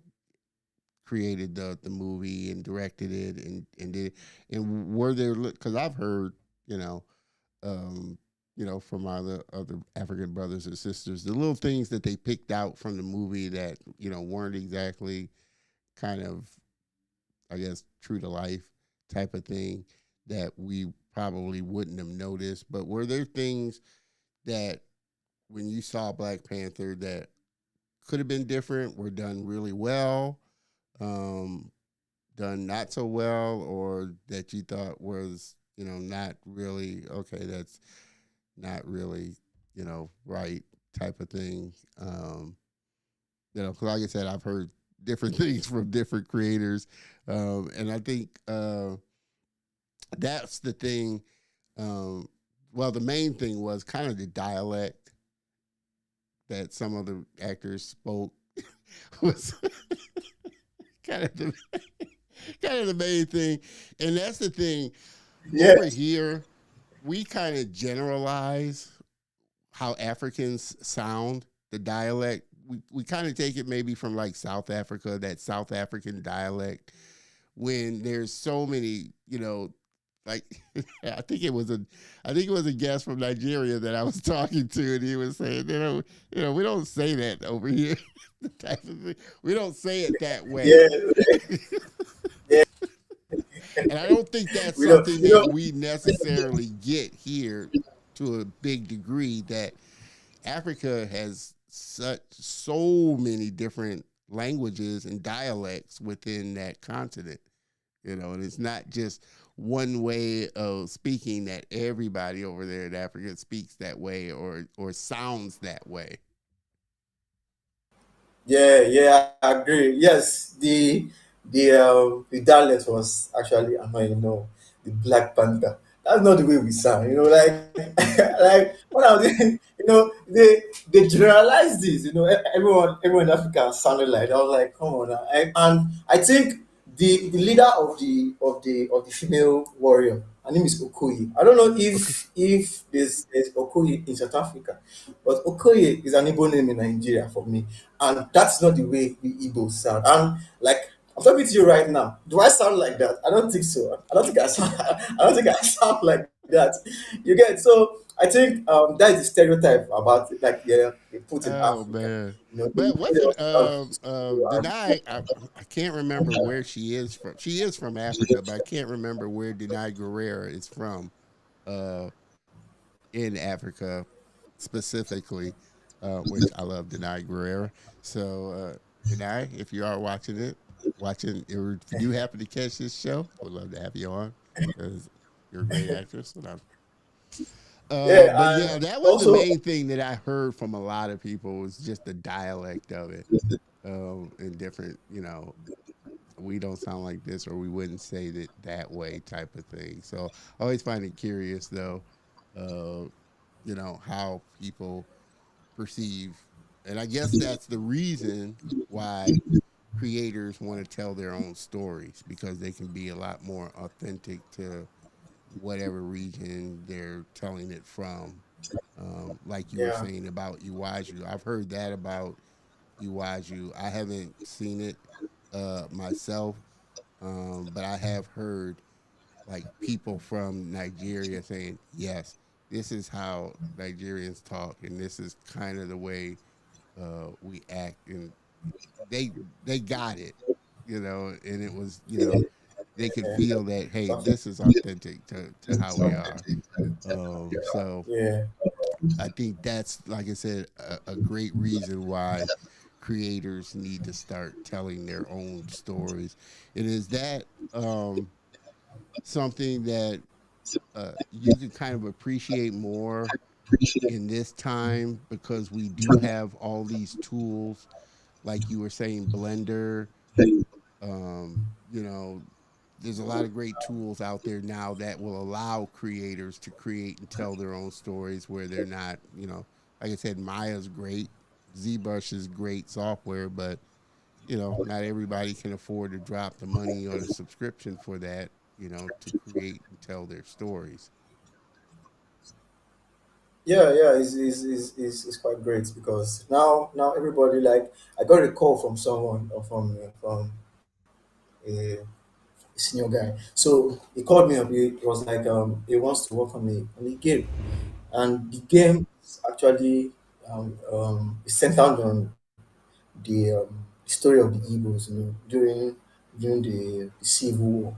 created the movie and directed it and did it? And were there, because I've heard, you know, um, from my other African brothers and sisters, the little things that they picked out from the movie that weren't exactly kind of, I guess, true to life type of thing that we probably wouldn't have noticed. But were there things that when you saw Black Panther that could have been different, were done really well, um, done not so well, or that you thought was, not really okay? That's not really, right type of thing. Cause like I said, I've heard different things from different creators, and I think that's the thing. Um, well, the main thing was kind of the dialect that some of the actors spoke was kind of the kind of the main thing, and that's the thing. Over
Yes.
here, we kind of generalize how Africans sound, the dialect. We kind of take it maybe from like South Africa, that South African dialect, when there's so many, like I think it was a guest from Nigeria that I was talking to, and he was saying, we don't say that over here. The type of thing. We don't say it that way.
Yeah.
And I don't think that's
We don't,
something
you
that
know,
we necessarily get here to a big degree. That Africa has such so many different languages and dialects within that continent. And it's not just one way of speaking that everybody over there in Africa speaks that way or sounds that way.
yeah, yeah, I agree. Yes, the dialect was actually annoying. No, the Black Panther. That's not the way we sound. Like like when I was in, they generalized this. Everyone in Africa sounded like. I was like, come on. And I think the leader of the female warrior, her name is Okoye. I don't know
Okay.
if there's Okoye in South Africa, but Okoye is an Igbo name in Nigeria for me, and that's not the way we Igbo sound. And like I'm talking to you right now, do I sound like that? I don't think so. I don't think I sound. I don't think I sound like that. You get so. I think that is the stereotype about it, like they put in
Oh
Africa.
man.
They
But
say they
wasn't
want
Denai, I can't remember where she is from. She is from Africa, but I can't remember where Denai Guerrera is from uh in Africa specifically, which I love Denai Guerrera. So Denai, if you are or if you do happen to catch this show, I would love to have you on because you're a great actress. But
yeah,
yeah,
and
that was the
also
main thing that I heard from a lot of people was just the dialect of it, and different. We don't sound like this, or we wouldn't say that way, type of thing. So I always find it curious, though, uh, how people perceive, and I guess that's the reason why creators want to tell their own stories because they can be a lot more authentic to whatever region they're telling it from. Like you were
yeah,
saying about Iwaju, I've heard that about Iwaju. I haven't seen it myself, but I have heard like people from Nigeria saying, "Yes, this is how Nigerians talk, and this is kind of the way we act," and they they got it, and it was they could feel that, hey,
perfect.
this is authentic to how we are. So
Yeah,
I think that's, like I said, a great reason why creators need to start telling their own stories. And is that something that you can kind of appreciate more in this time because we do have all these tools, like you were saying, Blender. Um, you know, there's a lot of great tools out there now that will allow creators to create and tell their own stories where they're not, like I said, Maya's great, ZBrush is great software, but not everybody can afford to drop the money on a subscription for that, to create and tell their stories.
yeah. It's quite great because now everybody like I got a call from someone or from a senior guy. So he called me up. He was like he wants to work on a game, and the game is actually is centered on the story of the Igbos, during the Civil War,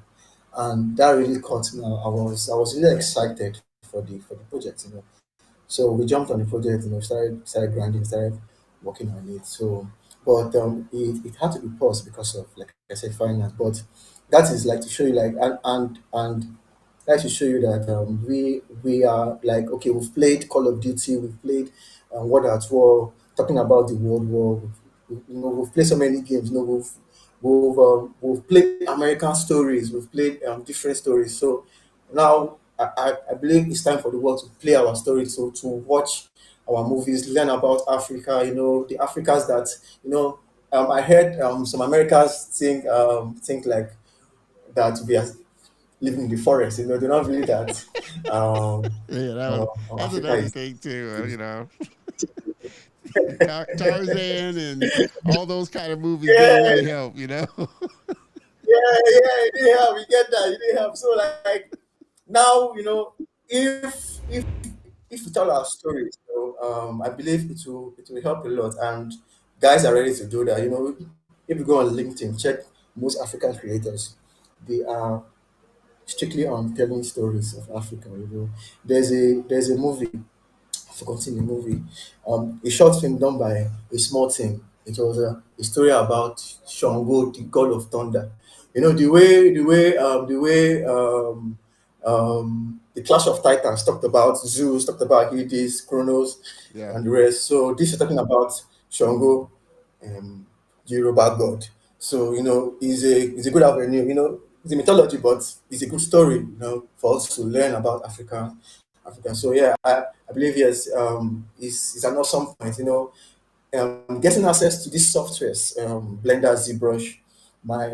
and that really caught me. I was really excited for the project. So we jumped on the project, started grinding, started working on it. So, but it had to be paused because of, like I said, finance. But that is like to show you, like, and that to show you that we are like, okay, we've played Call of Duty, we've played World at War, talking about the World War. We've played so many games. We've played American stories. We've played different stories. So now I believe it's time for the world to play our stories, so to watch our movies, learn about Africa, the Africans that, I heard some Americans think like that we are living in the forest, they're not really that
Yeah, that's
Africa
another
is.
thing too. Tarzan and all those kind of movies didn't really
Yeah,
help.
yeah, you didn't have, you get that, you didn't have. So like now, if we tell our stories, I believe it will help a lot, and guys are ready to do that. If you go on LinkedIn, check most African creators. They are strictly on telling stories of Africa. There's a movie, I've forgotten the movie, a short film done by a small team. It was a story about Shango, the god of thunder. You know the Clash of Titans talked about Zeus, talked about Hades, Kronos,
Yeah,
and the rest. So this is talking about Shango, um, the Yoruba god. So it's a good avenue. It's a mythology, but it's a good story. For us to learn about Africa. So yeah, I believe yes, it's an awesome point. Getting access to these softwares, Blender, ZBrush, my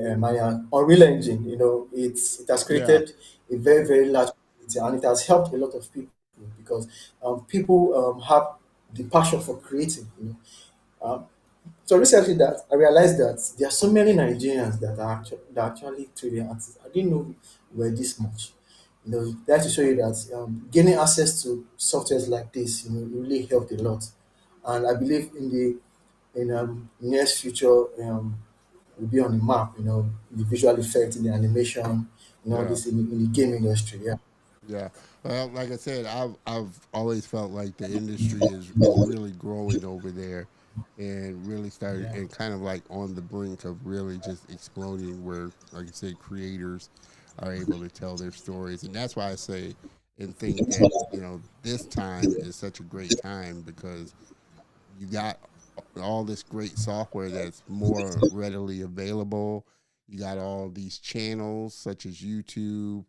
Unreal Engine. It has
yeah,
created a very very large community, and it has helped a lot of people because people have the passion for creating. Um, so recently that I realized that there are so many Nigerians that are actually 3D artists. I didn't know were this much. That to show you that gaining access to softwares like this, it really helped a lot. And I believe in nearest future, will be on the map. In the visual effect, in the animation, all
yeah.
this in the game industry. Yeah,
Yeah. Well, like I said, I've always felt like the industry is really growing over there, and really started
yeah,
and kind of like on the brink of really just exploding. Where, like I said, creators are able to tell their stories, and that's why I say and think that this time is such a great time because you got all this great software that's more readily available. You got all these channels such as YouTube,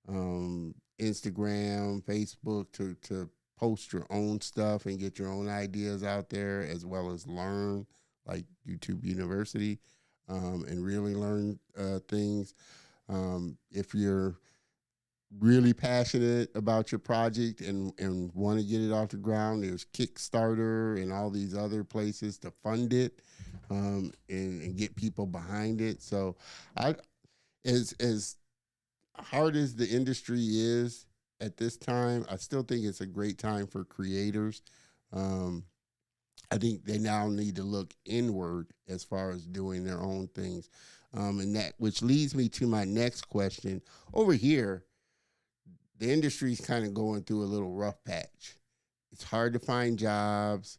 Instagram, Facebook to post your own stuff and get your own ideas out there, as well as learn like YouTube University, and really learn things. If you're really passionate about your project and want to get it off the ground, there's Kickstarter and all these other places to fund it, and get people behind it. So, I as hard as the industry is at this time, I still think it's a great time for creators. Um, I think they now need to look inward as far as doing their own things, and that which leads me to my next question over here. The industry's kind of going through a little rough patch. It's hard to find jobs,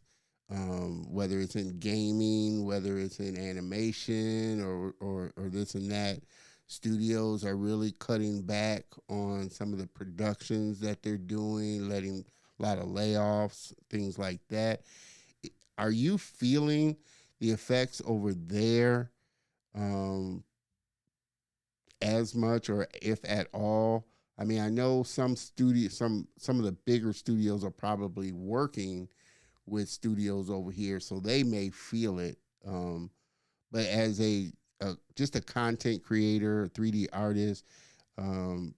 whether it's in gaming, whether it's in animation, or this and that. Studios are really cutting back on some of the productions that they're doing, letting a lot of layoffs, things like that. Are you feeling the effects over there? Um, as much or if at all. I mean, I know some of the bigger studios are probably working with studios over here, so they may feel it. But as a just a content creator, a 3D artist, um,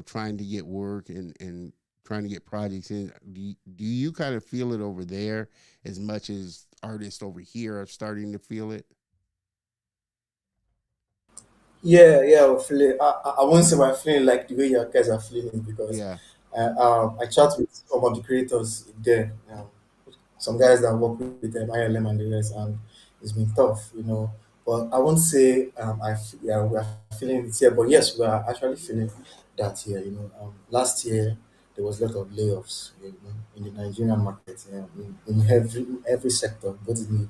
trying to get work and trying to get projects in, do you kind of feel it over there as much as artists over here are starting to feel it?
yeah. I feel it. I won't say I'm feeling like the way your guys are feeling it because
Yeah,
I chat with some of the creators there. Some guys that work with them, ILM and the rest, and it's been tough. But I won't say yeah, we are feeling it here, but yes, we are actually feeling that here. Last year there was a lot of layoffs in the Nigerian market, in every sector, both in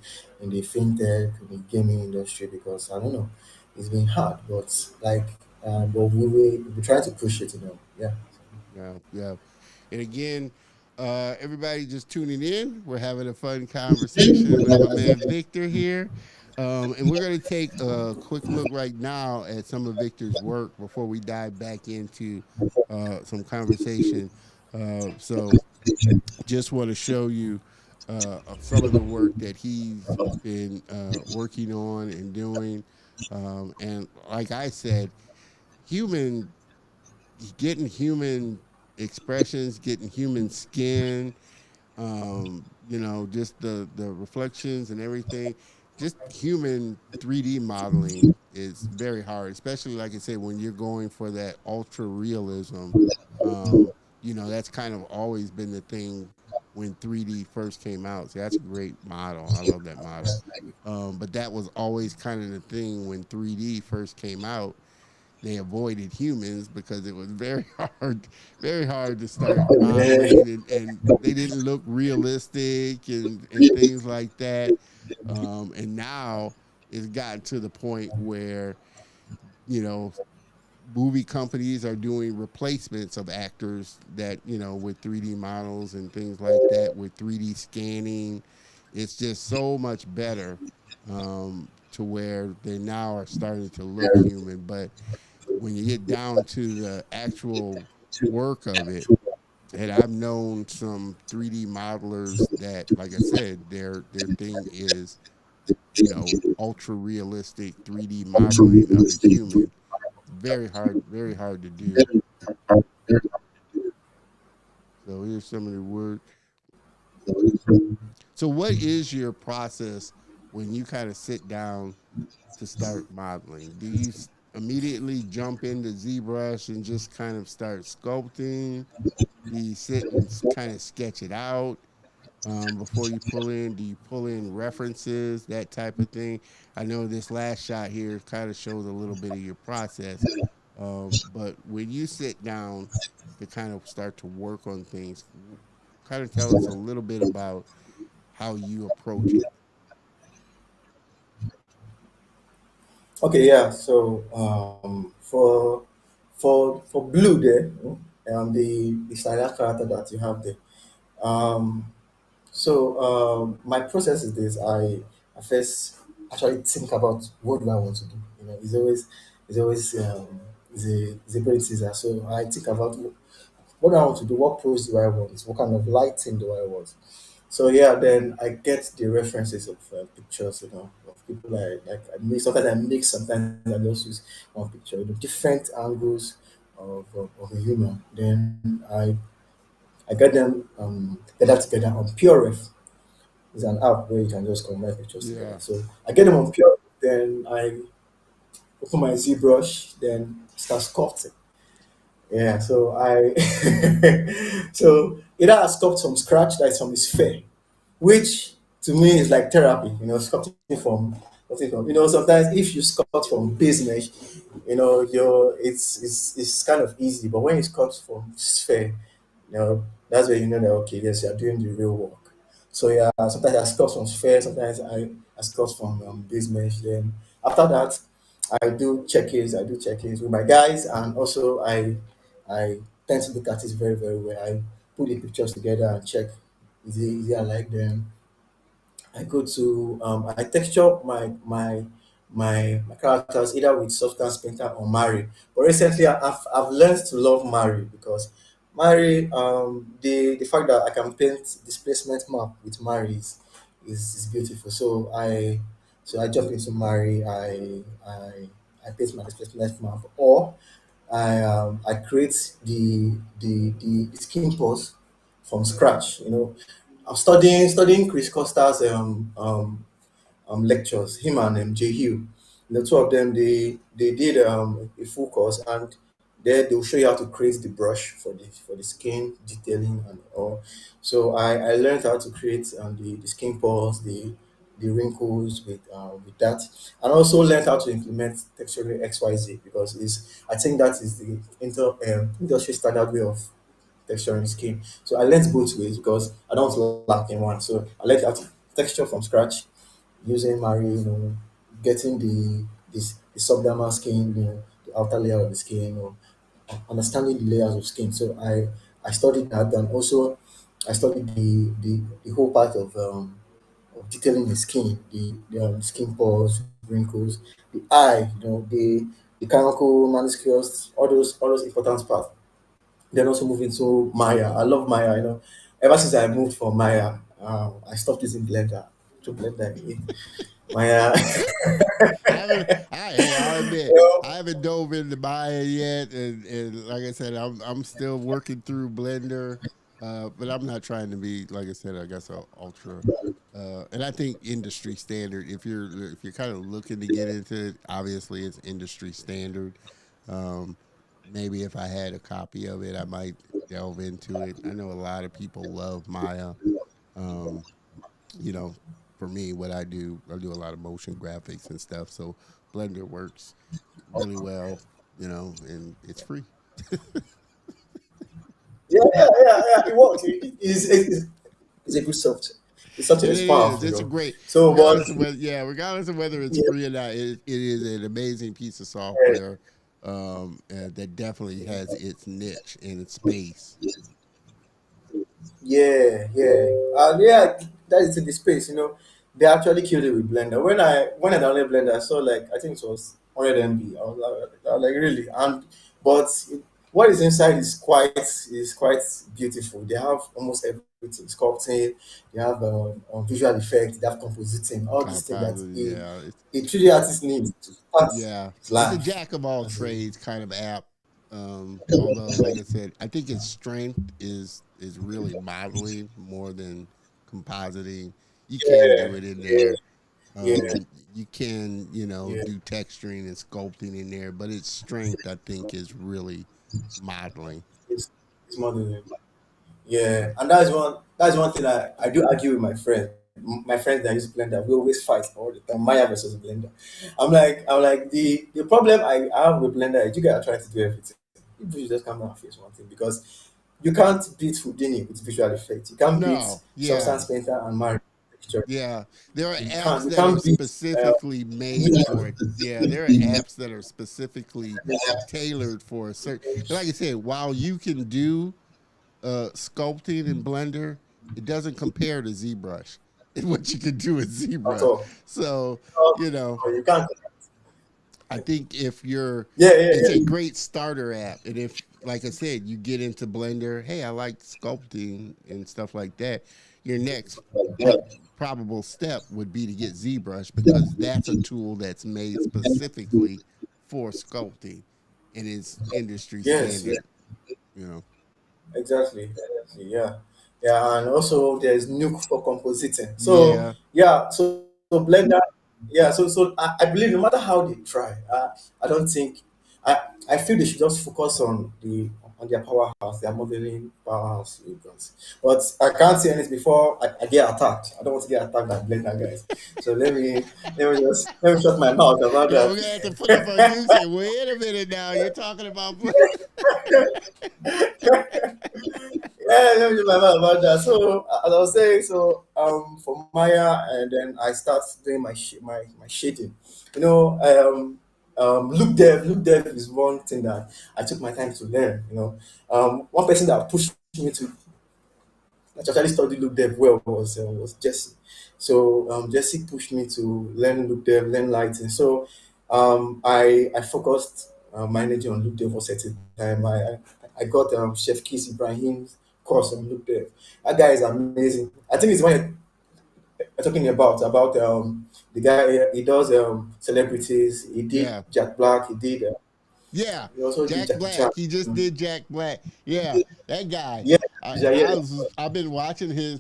the fintech, in the gaming industry, because I don't know, it's been hard, but but we try to push it, yeah.
yeah, yeah. And again, everybody just tuning in. We're having a fun conversation with my man Victor here. And we're going to take a quick look right now at some of Victor's work before we dive back into some conversation. So, just want to show you of some of the work that he's been working on and doing. And like I said, human getting human expressions, getting human skin, just the reflections and everything. Just human 3D modeling is very hard, especially like I said, when you're going for that ultra realism. That's kind of always been the thing when 3D first came out. So that's a great model. I love that model. But that was always kind of the thing when 3D first came out, they avoided humans because it was very hard to start
Yeah.
modeling, and they didn't look realistic and things like that. And now it's gotten to the point where, you know, movie companies are doing replacements of actors that, with 3D models and things like that, with 3D scanning. It's just so much better, to where they now are starting to look human. But when you get down to the actual work of it, and I've known some 3D modelers that, like I said, their thing is, ultra realistic 3D modeling of a human. Very hard to do. So here's some of the work. So what is your process when you kind of sit down to start modeling? Do you immediately jump into ZBrush and just kind of start sculpting? Do you sit and kind of sketch it out, before you pull in? Do you pull in references, that type of thing? I know this last shot here kind of shows a little bit of your process, but when you sit down to kind of start to work on things, kind of tell us a little bit about how you approach it.
Okay, yeah. So for blue there, the silent character that you have there. Um, my process is this. I first actually think about what do I want to do. It's always is a great teaser. So I think about what do I want to do, what pose do I want, what kind of lighting do I want. So yeah, then I get the references of pictures, of people I mix. Sometimes I mix, sometimes I just use one picture, different angles of a human. Then I get them gathered together on PureRef. It's an app where you can just combine pictures together.
Yeah,
So I get them on Pure, then I open my ZBrush, then start sculpting. Yeah, so I so either I sculpt from scratch, that's from his fair, which to me is like therapy, sculpting from sometimes if you sculpt from business, it's kind of easy, but when you sculpt from sphere, that's where you know that okay, yes, you're doing the real work. So yeah, sometimes I sculpt from sphere, sometimes I sculpt from business. Then after that, I do check-ins with my guys, and also I tend to look at it very very well. I put the pictures together and check is it I like them. I go to I texture my characters either with Substance Painter or Mari. But recently I've learned to love Mari because Mari the fact that I can paint displacement map with Mari is beautiful. So I jump into Mari. I paint my displacement map, or I create the skin pose from scratch. I'm studying Chris Costa's lectures. Him and J Hugh, the two of them, they did a full course, and there they'll show you how to create the brush for the skin detailing and all. So I learned how to create the skin pores, the wrinkles with that, and also learned how to implement texturing XYZ because is I think that is the industry standard way of texturing skin. So I learned both ways because I don't lack in one. So I learned how to texture from scratch using Mari, getting the subdermal skin, the outer layer of the skin, understanding the layers of skin. So I studied that, and also I studied the whole part of detailing the skin, the skin pores, wrinkles, the eye, the canonical maniscus, all those important parts. Then also moving to Maya. I love Maya. Ever since I moved from Maya, I stopped using Blender to Blender again. Maya.
I'll admit
you
I haven't dove into Maya yet, and like I said, I'm still working through Blender, but I'm not trying to be, like I said, I guess a ultra. And I think industry standard. If you're kind of looking to get into it, obviously it's industry standard. Um, Maybe if I had a copy of it, I might delve into it. I know a lot of people love Maya. Um, you know, for me, what I do a lot of motion graphics and stuff. So Blender works really well. and it's free.
Yeah. It works. It's a good software. The software
It
is
is.
powerful,
It's a
though.
great,
So, but
regardless of whether it's
yeah,
free or not, it is an amazing piece of software that definitely has its niche and its space.
yeah, that is in the space. They actually killed it with Blender. When I downloaded Blender, I saw like I think it was 100 MB. I was like really, and but what is inside is quite beautiful. They have almost everything: sculpting, they have visual effects, they have compositing, all these things that
Compositing,
a
yeah,
a 3D artist needs to start
yeah.
his
It's a
life.
jack of all
As a,
trades kind of app. Although, like I said, I think its strength is really modeling more than compositing. You can do
yeah,
it in
yeah,
there.
yeah,
You can,
yeah.
do texturing and sculpting in there, but its strength, I think, is really modeling.
It's, it's more than Yeah, and that's one thing I do argue with my friend. My friends that use Blender, we always fight all the time. Maya versus Blender. I'm like the problem I have with Blender is you guys are trying to do everything. You should just come down and face one thing because you can't beat Houdini with visual effects. You can't beat
No, yeah,
Substance Painter and Mario texture.
yeah. There are
You can't
apps
you
that are
can't beat
specifically made for it. Yeah, there are apps that are specifically tailored for a certain. Like I said, while you can do sculpting in Blender, it doesn't compare to ZBrush. What you can do with
at
ZBrush.
all.
So, you know,
You can't.
I think if you're,
Yeah, yeah,
it's a
yeah.
great starter app. And if, like I said, you get into Blender, hey, I like sculpting and stuff like that, your next
Yeah.
probable step would be to get ZBrush because that's a tool that's made specifically for sculpting and it's industry
Yes,
standard, you know.
exactly. Yeah, yeah, and also there's Nuke for compositing. So
Yeah,
yeah, so Blender, yeah. So I believe no matter how they try, I don't think I I feel they should just focus on their powerhouse, their modeling powerhouse. But I can't say anything before I get attacked. I don't want to get attacked by Blender guys. So let me shut my mouth about
yeah, we're
that.
gonna have to put up on you. Say, wait a minute now, you're talking about.
Yeah, let me just my mind about that. So as I was saying, so for Maya, and then I start doing my shading. Look dev is one thing that I took my time to learn. One person that pushed me to actually study look dev well was Jesse. So Jesse pushed me to learn look dev, learn lighting. So I focused managing on look dev for a certain time. I got Chef Keith Ibrahim's course on look dev. That guy is amazing. I think it's one you're talking about the guy. He does celebrities. He did
Yeah,
Jack Black.
yeah.
He also did
Jack
Jackie Chan.
Black. He just did Jack Black. Yeah, that guy.
Yeah,
I
yeah,
I
yeah.
was I've been watching his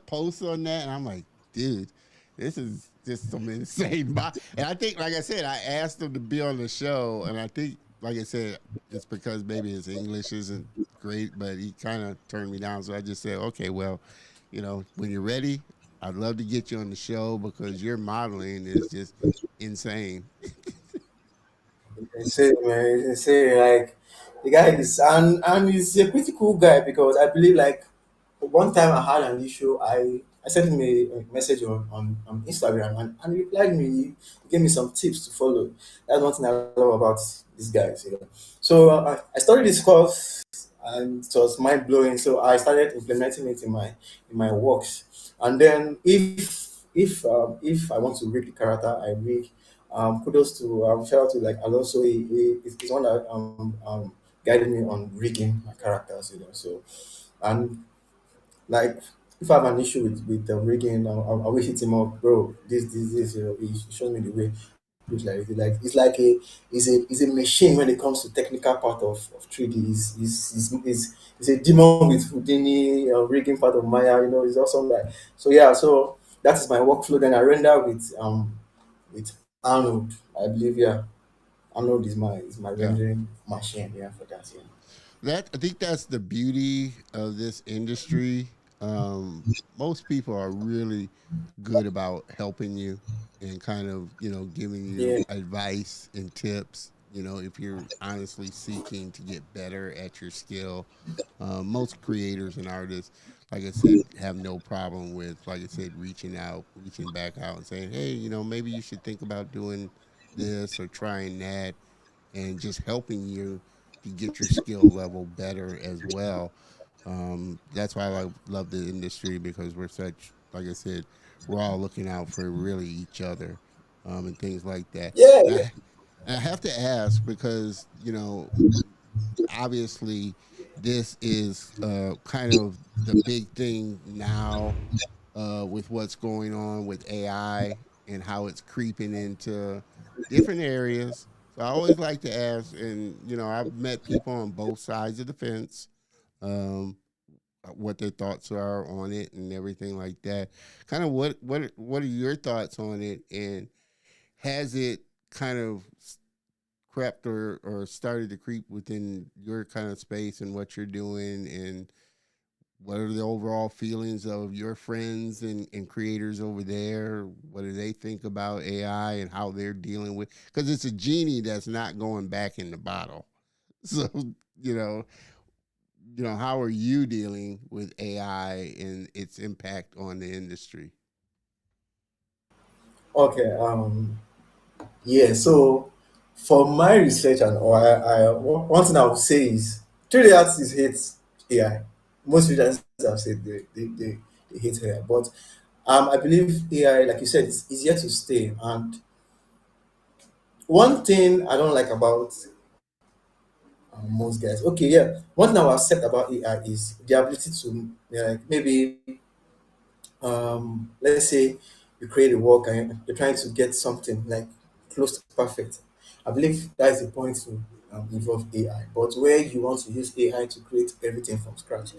posts on that, and I'm like, dude, this is just some insane. And I think, like I said, I asked him to be on the show, and I think, like I said, it's because maybe his English isn't great, but he kind of turned me down. So I just said, okay, well, when you're ready, I'd love to get you on the show because your modeling is just insane.
Insane, man. It's insane. Like the guy is, and he's a pretty cool guy because I believe like one time I had an issue. I sent him a message on Instagram, and he replied me. He gave me some tips to follow. That's one thing I love about these guys. So I started this course, and it was mind blowing. So I started implementing it in my works. And then if I want to rig the character, I rig. Kudos to shout out to like Alonso. He's one that guided me on rigging my characters. So and like if I have an issue with the rigging, I will hit him up, bro. This. He shows me the way. Looks like it's a machine when it comes to technical part of 3D. Is a demon with Houdini rigging part of Maya. It's awesome. Like so, yeah. So that is my workflow. Then I render with Arnold. I believe, yeah. Arnold is my
Yeah.
rendering machine. Yeah, for that. Yeah.
I think that's the beauty of this industry. Most people are really good about helping you and kind of giving you
Yeah.
advice and tips. if you're honestly seeking to get better at your skill, most creators and artists, like I said, have no problem with, like I said, reaching back out and saying, hey, maybe you should think about doing this or trying that, and just helping you to get your skill level better as well. That's why I love the industry, because we're such, like I said, we're all looking out for really each other, and things like that.
Yeah,
And I have to ask, because obviously this is kind of the big thing now, with what's going on with AI and how it's creeping into different areas. So I always like to ask, and I've met people on both sides of the fence, um, what their thoughts are on it and everything like that. Kind of what are your thoughts on it, and has it kind of crept or started to creep within your kind of space and what you're doing, and what are the overall feelings of your friends and creators over there? What do they think about AI and how they're dealing with? Because it's a genie that's not going back in the bottle. So you know, how are you dealing with AI and its impact on the industry?
okay. Yeah. So for my research and or one thing I would say is 3D artists hate AI. Most readers have said they hate AI, but I believe AI, like you said, is here to stay. And one thing I don't like about most guys, okay, yeah, one thing I will accept about AI is the ability to, like, maybe let's say you create a work and you're trying to get something like close to perfect. I believe that is the point to involve AI. But where you want to use AI to create everything from scratch,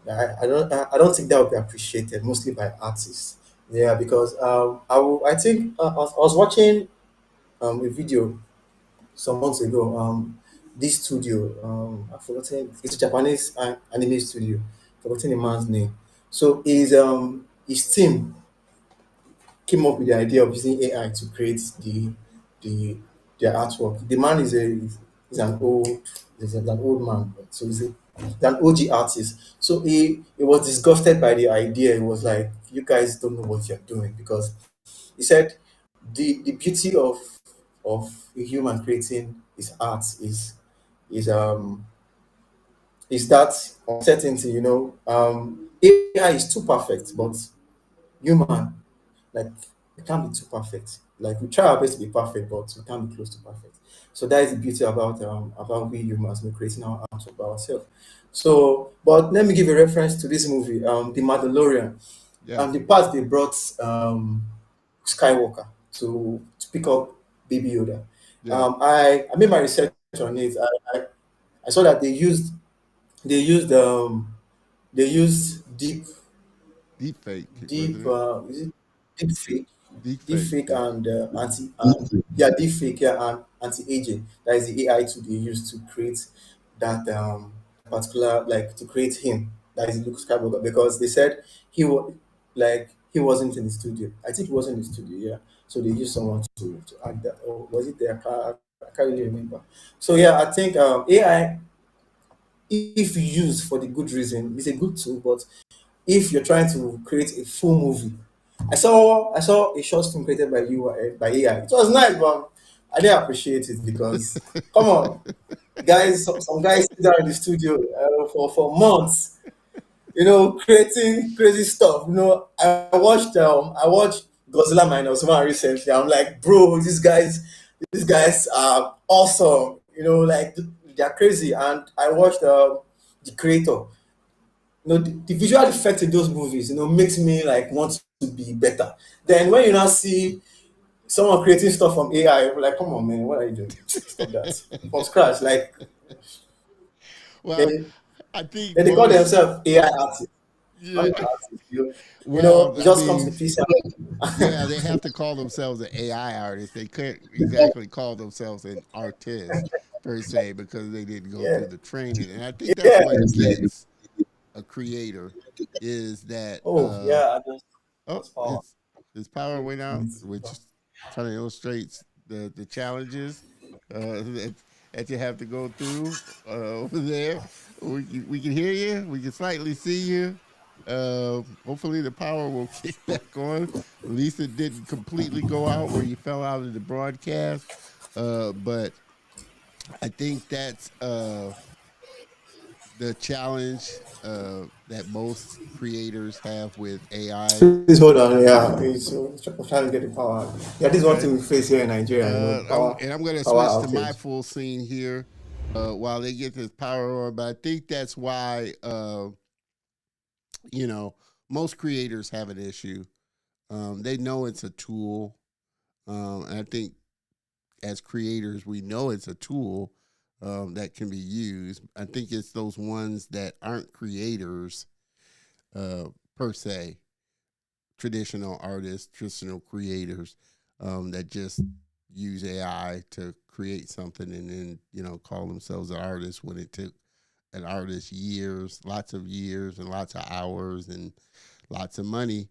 I don't think that would be appreciated mostly by artists. Yeah, because I think I was watching a video some months ago. This studio, I've forgotten. It's a Japanese anime studio. Forgotten the man's name. So his team came up with the idea of using AI to create the their artwork. The man is an old man, so he's an OG artist. So he was disgusted by the idea. He was like, "You guys don't know what you're doing," because he said the beauty of a human creating his art is is that uncertainty. AI is too perfect, but human, like, we can't be too perfect. Like, we try our best to be perfect, but we can't be close to perfect. So that is the beauty about we humans, we're creating our art by ourselves. So, but let me give a reference to this movie, The Mandalorian.
Yes.
The part they brought Skywalker to pick up Baby Yoda.
Yes.
I made my research on it. I saw that they used they used
Deep fake,
deep
wasn't it?
is it deep fake
Deep
deep
fake.
fake
Yeah.
and yeah, deep fake, yeah, and anti-aging. That is the AI tool they use to create that particular, like, to create him, that is Luke Skywalker, because they said he wasn't in the studio. I think he wasn't in the studio, yeah. So they used someone to act that, or was it there? I can't really remember. So yeah, I think AI, if used for the good reason, is a good tool. But if you're trying to create a full movie, I saw a short film created by by AI. It was nice, but I didn't appreciate it because, come on, guys, some guys sit down in the studio for months, creating crazy stuff. I watched Godzilla minus one recently. I'm like, bro, these guys are awesome. Like, they're crazy. And I watched the creator. The visual effect in those movies, makes me like want to be better. Then when you now see someone creating stuff from AI, you're like, come on, man, what are you doing? Stop that from scratch. Like,
Well,
they
I think
they call
most.
themselves AI artists, not
Yeah.
even artists.
Well,
It
I
just comes to
mean,
piece.
yeah, they have to call themselves an AI artist. They couldn't exactly call themselves an artist per se, because they didn't go
Yeah,
through the training. And I think that's
yeah.
what gets a creator, is that
Oh, yeah.
oh,
Just power.
his power went out,
Minutes.
which kind of illustrates the challenges. that, that you have to go through over there. We can hear you. We can slightly see you. Hopefully the power will kick back on. At least it didn't completely go out where you fell out of the broadcast. But I think that's the challenge that most creators have with AI.
Please hold on. Yeah, I'm trying to get the power. Yeah, this is one
Okay.
thing we face here in Nigeria.
I'm going to
Power
switch to my
outage.
full scene here while they get this power on. But I think that's why, you know, most creators have an issue. They know it's a tool. And I think as creators, we know it's a tool that can be used. I think it's those ones that aren't creators uh, per se, traditional artists, traditional creators that just use AI to create something and then call themselves an artist when it took an artist years and lots of hours and lots of money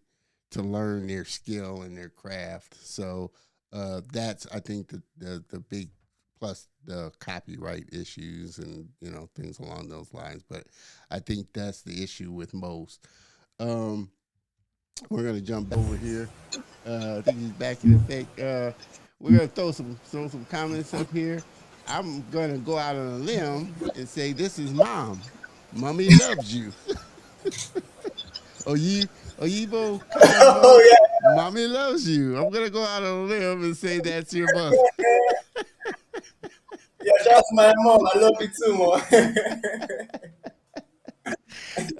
to learn their skill and their craft. So that's I think the big plus the copyright issues and things along those lines. But I think that's the issue with most. Um, we're gonna jump back over here. I think he's back in effect. We're gonna throw some comments up here. I'm gonna go out on a limb and say this is mom. Mommy loves you. Oyi Oyibo
Oh
Kaibo,
yeah,
mommy loves you. I'm gonna go out on a limb and say that's your mother.
yeah. Shout out to my mom. I love you too, mom.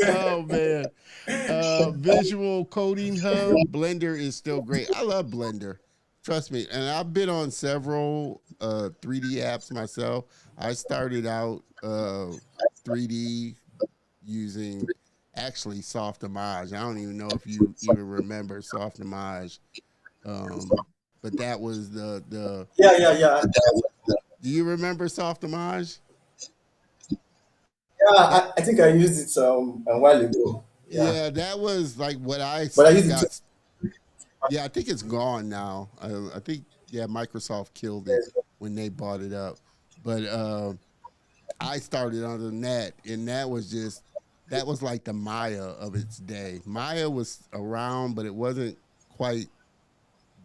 Oh man. Visual Coding Hub. Blender is still great. I love Blender. Trust me. And I've been on several 3D apps myself. I started out 3D using actually Softimage. I don't even know if you even remember Softimage. But that was the
Yeah, yeah, yeah.
do you remember Softimage?
Yeah,
That
I think I used it a while ago. Yeah,
yeah, that was like what I
but I used it to.
got. Yeah, I think it's gone now. I think yeah, Microsoft killed it
Yes.
when they bought it up. But I started on the net, and that was like the Maya of its day. Maya was around, but it wasn't quite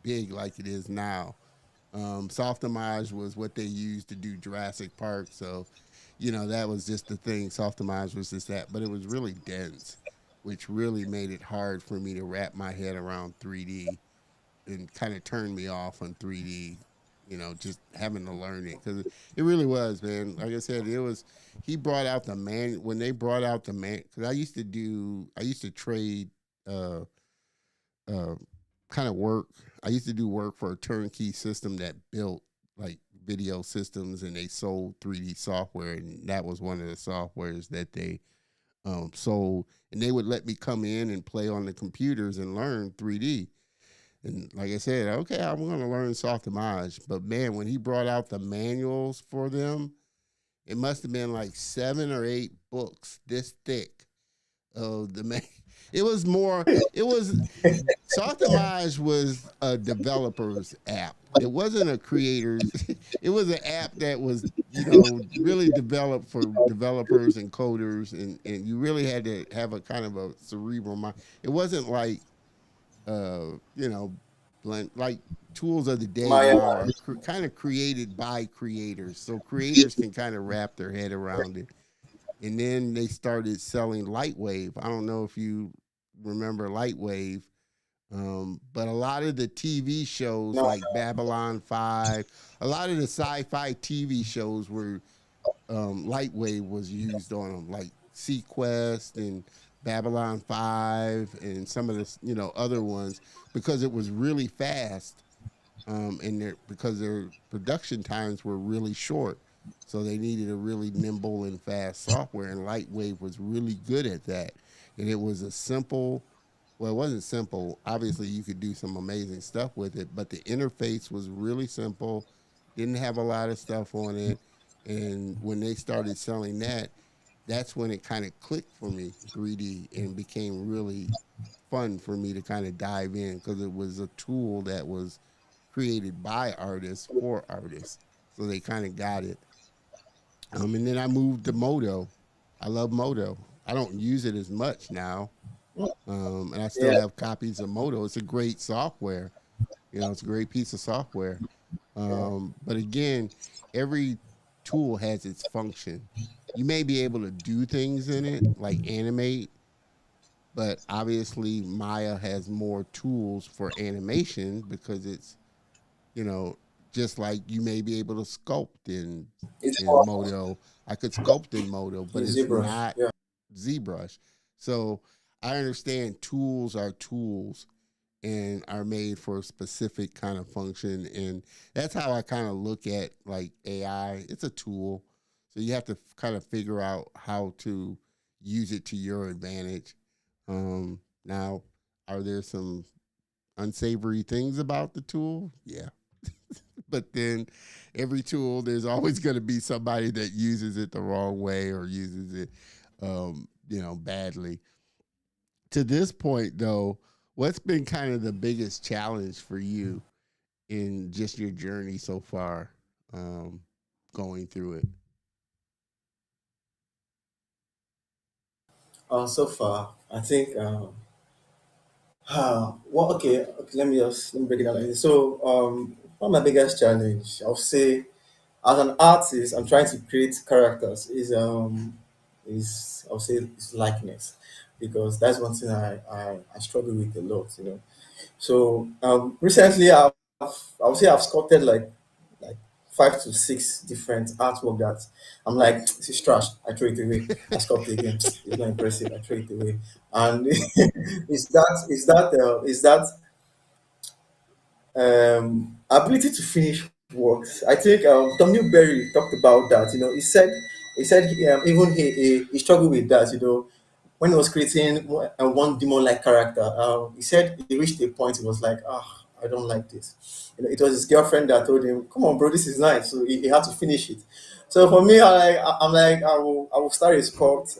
big like it is now. Softimage was what they used to do Jurassic Park, so that was just the thing. Softimage was just that, but it was really dense, which really made it hard for me to wrap my head around 3D and kind of turned me off on 3D. Just having to learn it because it really was, man. Like I said, it was. He brought out the man when they brought out the man because I used to trade uh, uh, kind of work. I used to do work for a turnkey system that built like video systems and they sold 3D software, and that was one of the softwares that they sold. And they would let me come in and play on the computers and learn 3D. And like I said, okay, I'm going to learn Softimage. But man, when he brought out the manuals for them, it must have been like 7 or 8 books this thick of the man. It was more. It was Softimage was a developer's app. It wasn't a creator's. It was an app that was really developed for developers and coders, and you really had to have a kind of a cerebral mind. It wasn't like you know, like tools of the day
My
now are kind of created by creators. So creators can kind of wrap their head around it. And then they started selling Lightwave. I don't know if you remember Lightwave, but a lot of the TV shows
no,
like Babylon 5, a lot of the sci fi TV shows were Lightwave was used on them, like Sequest and Babylon 5 and some of the other ones because it was really fast and because their production times were really short. So they needed a really nimble and fast software, and Lightwave was really good at that. And it was a simple, well, it wasn't simple. Obviously, you could do some amazing stuff with it, but the interface was really simple, didn't have a lot of stuff on it. And when they started selling that, that's when it kind of clicked for me, 3D, and became really fun for me to kind of dive in because it was a tool that was created by artists for artists. so they kind of got it. And then I moved to Moto. I love Moto. I don't use it as much now, and I still
Yeah,
have copies of Moto. It's a great software. It's a great piece of software.
yeah.
But again, every tool has its function. You may be able to do things in it, like animate, but obviously Maya has more tools for animation because it's, you know, just like you may be able to sculpt
It's
in
for
Moto. I could sculpt in Moto, but
the
it's
ZBrush.
not
Yeah.
ZBrush. So I understand tools are tools and are made for a specific kind of function, and that's how I kind of look at like AI. It's a tool, so you have to kind of figure out how to use it to your advantage. Now, are there some unsavory things about the tool? Yeah, but then every tool, there's always going to be somebody that uses it the wrong way or uses it, badly. To this point, though, what's been kind of the biggest challenge for you in just your journey so far, going through it?
So far, I think. Well, okay. Let me break it down like this. So, one of my biggest challenge, I'll say, as an artist, I'm trying to create characters. Is I'll say is likeness, because that's one thing I struggle with a lot. So recently, I would say I've sculpted like 5 to 6 different artwork that I'm like, this is trash. I throw it away. I sculpt it again. It's not impressive. I throw it away. And is that ability to finish works. I think Tom Newberry talked about that. He said he struggled with that. When he was creating one demon-like character, he said he reached a point. He was like, I don't like this. It was his girlfriend that told him, "Come on, bro, this is nice." So he had to finish it. So for me, I'm like, I will start a sculpt.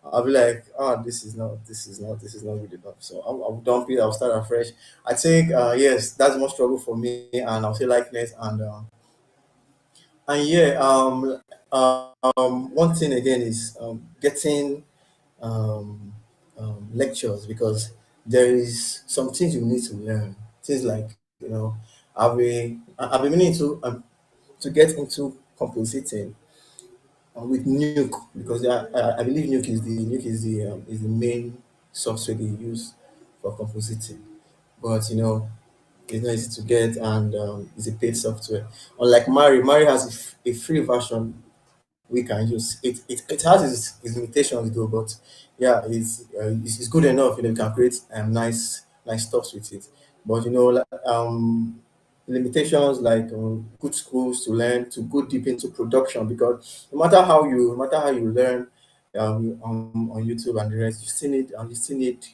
I'll be like, this is not good enough. So I'll dump it. I'll start afresh. I think, yes, that's more struggle for me, and I'll say likeness, and yeah, one thing again is getting um, lectures, because there is some things you need to learn. Things like, I've been meaning to get into compositing with Nuke, because I believe Nuke is the main software they use for compositing. But it's not easy to get, and it's a paid software. Unlike Mari has a free version we can use. It has its limitations though, but yeah, it's good enough. You can create nice stuff with it. But limitations like good schools to learn to go deep into production, because no matter how you learn on YouTube and the rest, you still need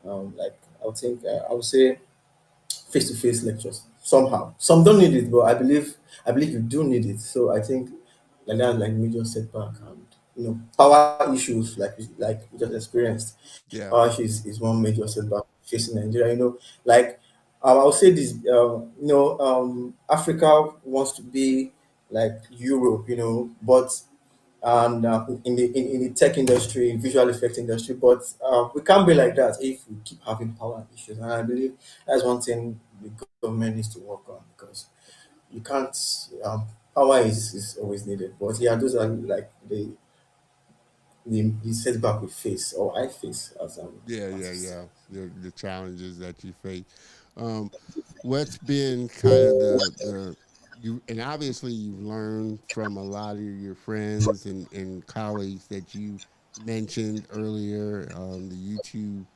like I would say face-to-face lectures somehow. Some don't need it, but I believe you do need it. So I think like that, like major setback, and power issues like we just experienced.
Yeah,
Power issues is one major setback facing Nigeria. Like I'll say this. Africa wants to be like Europe. But and in the tech industry, visual effect industry. But we can't be like that if we keep having power issues. And I believe that's one thing the government needs to work on, because you can't. Power is always needed, but yeah, those are like the setback we face, or I face as an
yeah, yeah,
artist.
yeah. The challenges that you face. Um, what's been kind of the you, and obviously you've learned from a lot of your friends and colleagues that you mentioned earlier, the YouTube,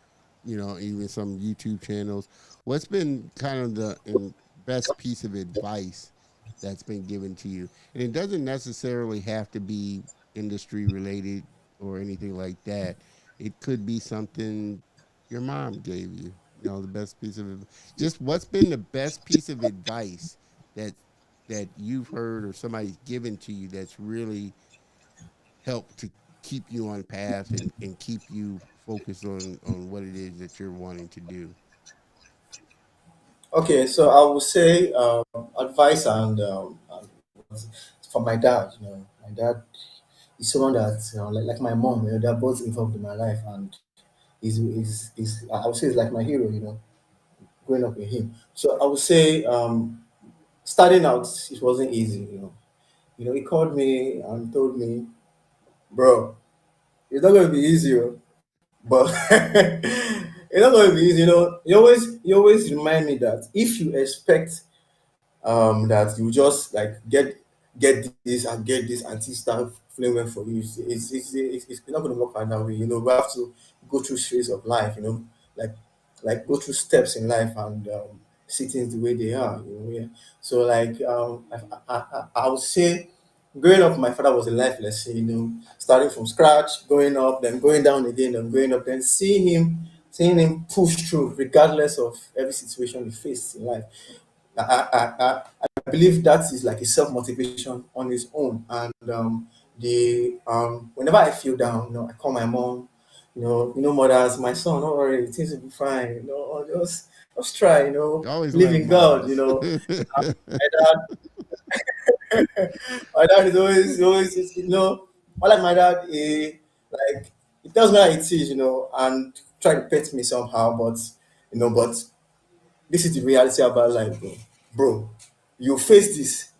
even some YouTube channels. What's been kind of the best piece of advice that's been given to you? And it doesn't necessarily have to be industry related or anything like that. It could be something your mom gave you. The best piece of just what's been the best piece of advice that you've heard or somebody's given to you that's really helped to keep you on path and keep you focused on what it is that you're wanting to do.
Okay, so I would say advice and for my dad. My dad is someone that like my mom. They're both involved in my life, and is I would say is like my hero. Growing up with him. So I would say starting out it wasn't easy. He called me and told me, bro, it's not going to be easy, oh, but it's not going to be easy. He always remind me that if you expect that you just like get this and get this and things start flowing well for you. It's not going to work out that way. We have to go through phase of life. Like go through steps in life and see things the way they are. Yeah. So like I would say. Growing up, my father was a life lesson, starting from scratch, going up, then going down again, then going up, then seeing him push through regardless of every situation he faced in life. I believe that is like a self motivation on its own. And the whenever I feel down, I call my mom. Mothers, my son, don't worry, things will be fine. Just try.
I always
Believe
love
in God.
moms.
My dad, my dad is always, I like my dad. He tells me how it is, and try to pet me somehow, but this is the reality about life, bro. You face this,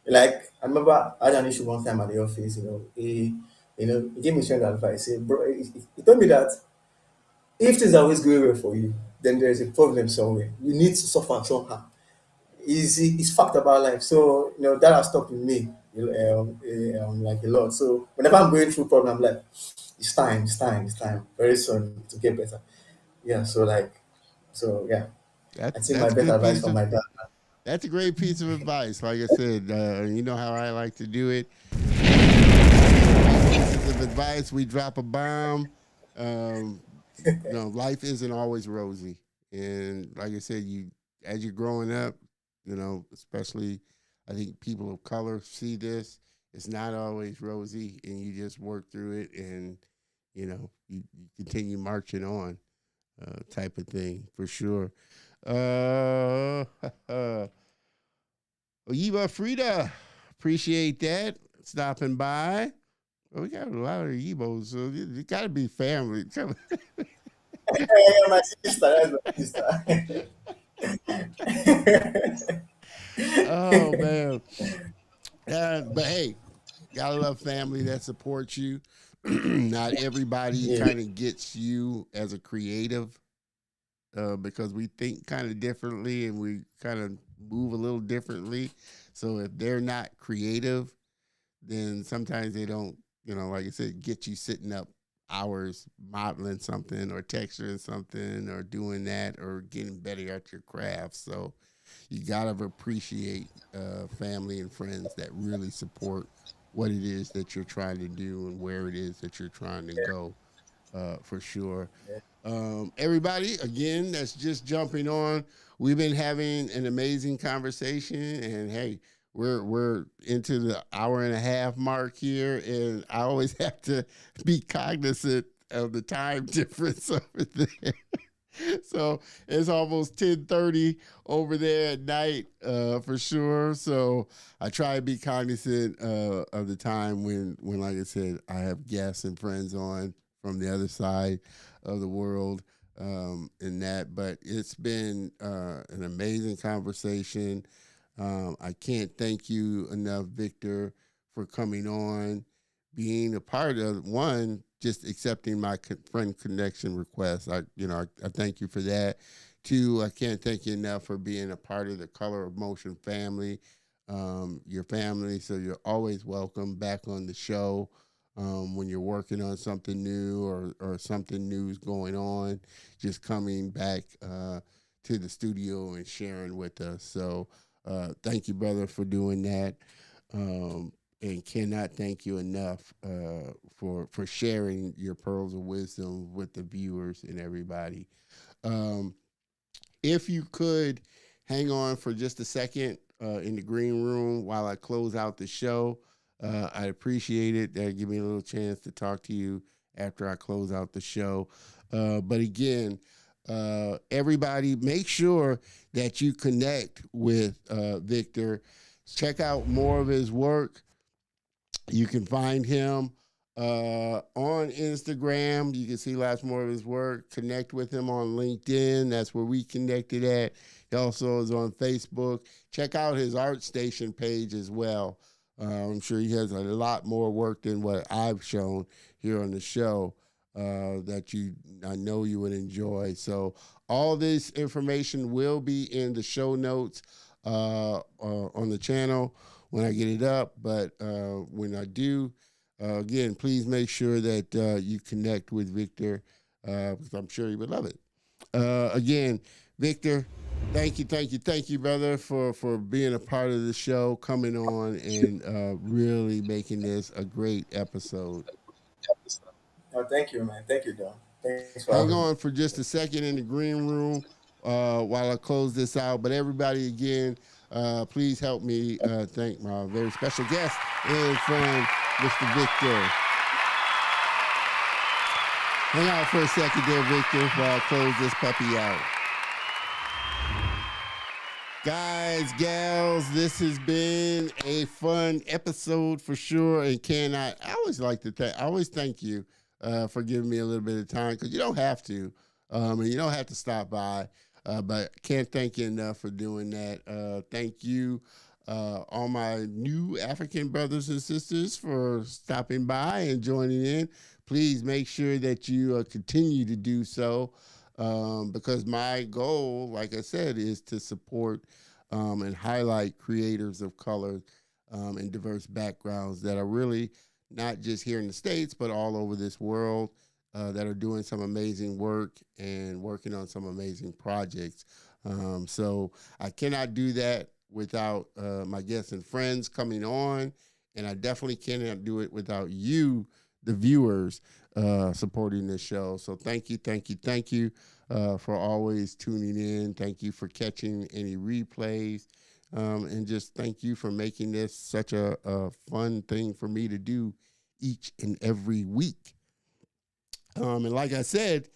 like I remember I had an issue one time at the office. He gave me straight advice. Say, bro, he told me that if things are always going well for you, then there is a problem somewhere. You need to suffer somehow. It's fact about life. So that has stuck with me, like a lot. So whenever I'm going through problem, I'm like, it's time. Very soon to get better. Yeah. So I think my
That's a
best
good
advice
piece
from
of
my dad.
that's a great piece of advice. Like I said, you know how I like to do it. Great pieces of advice. We drop a bomb. Um, life isn't always rosy, and like I said, as you're growing up, especially I think people of color see this. It's not always rosy, and you just work through it, and you continue marching on, type of thing for sure. Uh, Oyibo Frida, appreciate that stopping by. Well, we got a lot of Yibos, so it got to be family.
My sister, that's my sister.
Oh man, but hey, gotta love family that supports you. Not everybody
Yeah,
kind of gets you as a creative, because we think kind of differently and we kind of move a little differently. So if they're not creative, then sometimes they don't, like I said, get you sitting up hours modeling something or texturing something or doing that or getting better at your craft. So you gotta appreciate family and friends that really support what it is that you're trying to do and where it is that you're trying to go, for sure.
yeah,
Everybody, again, that's just jumping on. We've been having an amazing conversation, and hey, we're into the hour and a half mark here, and I always have to be cognizant of the time difference over there. So it's almost 10:30 over there at night, for sure. So I try to be cognizant of the time when, like I said, I have guests and friends on from the other side of the world, in that. But it's been an amazing conversation. I can't thank you enough, Victor, for coming on, being a part of one, just accepting my friend connection request. I thank you for that. Two, I can't thank you enough for being a part of the Color of Motion family, your family. So you're always welcome back on the show. When you're working on something new or something new is going on, just coming back to the studio and sharing with us. So thank you, brother, for doing that. And cannot thank you enough for sharing your pearls of wisdom with the viewers and everybody. Um, if you could hang on for just a second in the green room while I close out the show, I appreciate it. That give me a little chance to talk to you after I close out the show. But again, everybody, make sure that you connect with Victor. Check out more of his work. You can find him on Instagram. You can see lots more of his work. Connect with him on LinkedIn. That's where we connected at. He also is on Facebook. Check out his ArtStation page as well. I'm sure he has a lot more work than what I've shown here on the show that I know you would enjoy. So all this information will be in the show notes on the channel when I get it up. But when I do, again, please make sure that you connect with Victor because I'm sure he would love it. Again, Victor, thank you, brother, for being a part of the show, coming on and really making this a great episode.
Oh, thank you, man. Thank you, Don. Thanks for
Hang
having me.
on for just a second in the green room while I close this out. But everybody, again, please help me thank my very special guest and friend, Mr. Victor. Hang out for a second there, Victor, while I close this puppy out. Guys, gals, this has been a fun episode for sure. And I always like to I always thank you for giving me a little bit of time because you don't have to, and you don't have to stop by. But can't thank you enough for doing that. Thank you, all my new African brothers and sisters, for stopping by and joining in. Please make sure that you continue to do so because my goal, like I said, is to support and highlight creators of color and diverse backgrounds that are really not just here in the States, but all over this world that are doing some amazing work and working on some amazing projects. So I cannot do that without my guests and friends coming on, and I definitely cannot do it without you, the viewers, supporting this show. So thank you for always tuning in. Thank you for catching any replays. And just thank you for making this such a fun thing for me to do each and every week. And like I said,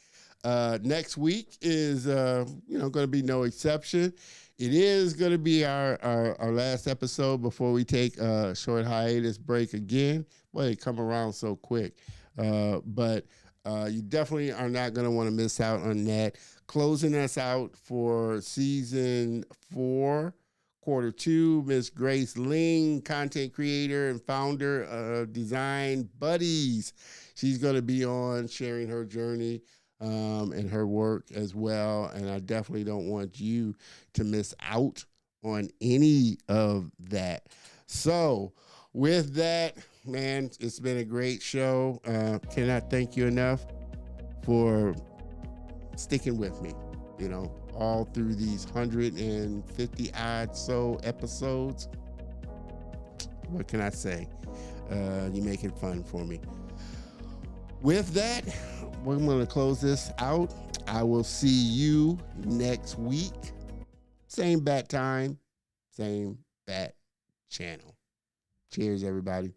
next week is going to be no exception. It is going to be our last episode before we take a short hiatus break again. Boy, it come around so quick. But you definitely are not going to want to miss out on that. Closing us out for season 4, quarter 2, Miss Grace Ling, content creator and founder of Design Buddies. She's going to be on sharing her journey and her work as well. And I definitely don't want you to miss out on any of that. So with that, man, it's been a great show. Cannot thank you enough for sticking with me, all through these 150 odd so episodes. What can I say? You make it fun for me. With that, we're going to close this out. I will see you next week. Same bat time, same bat channel. Cheers, everybody.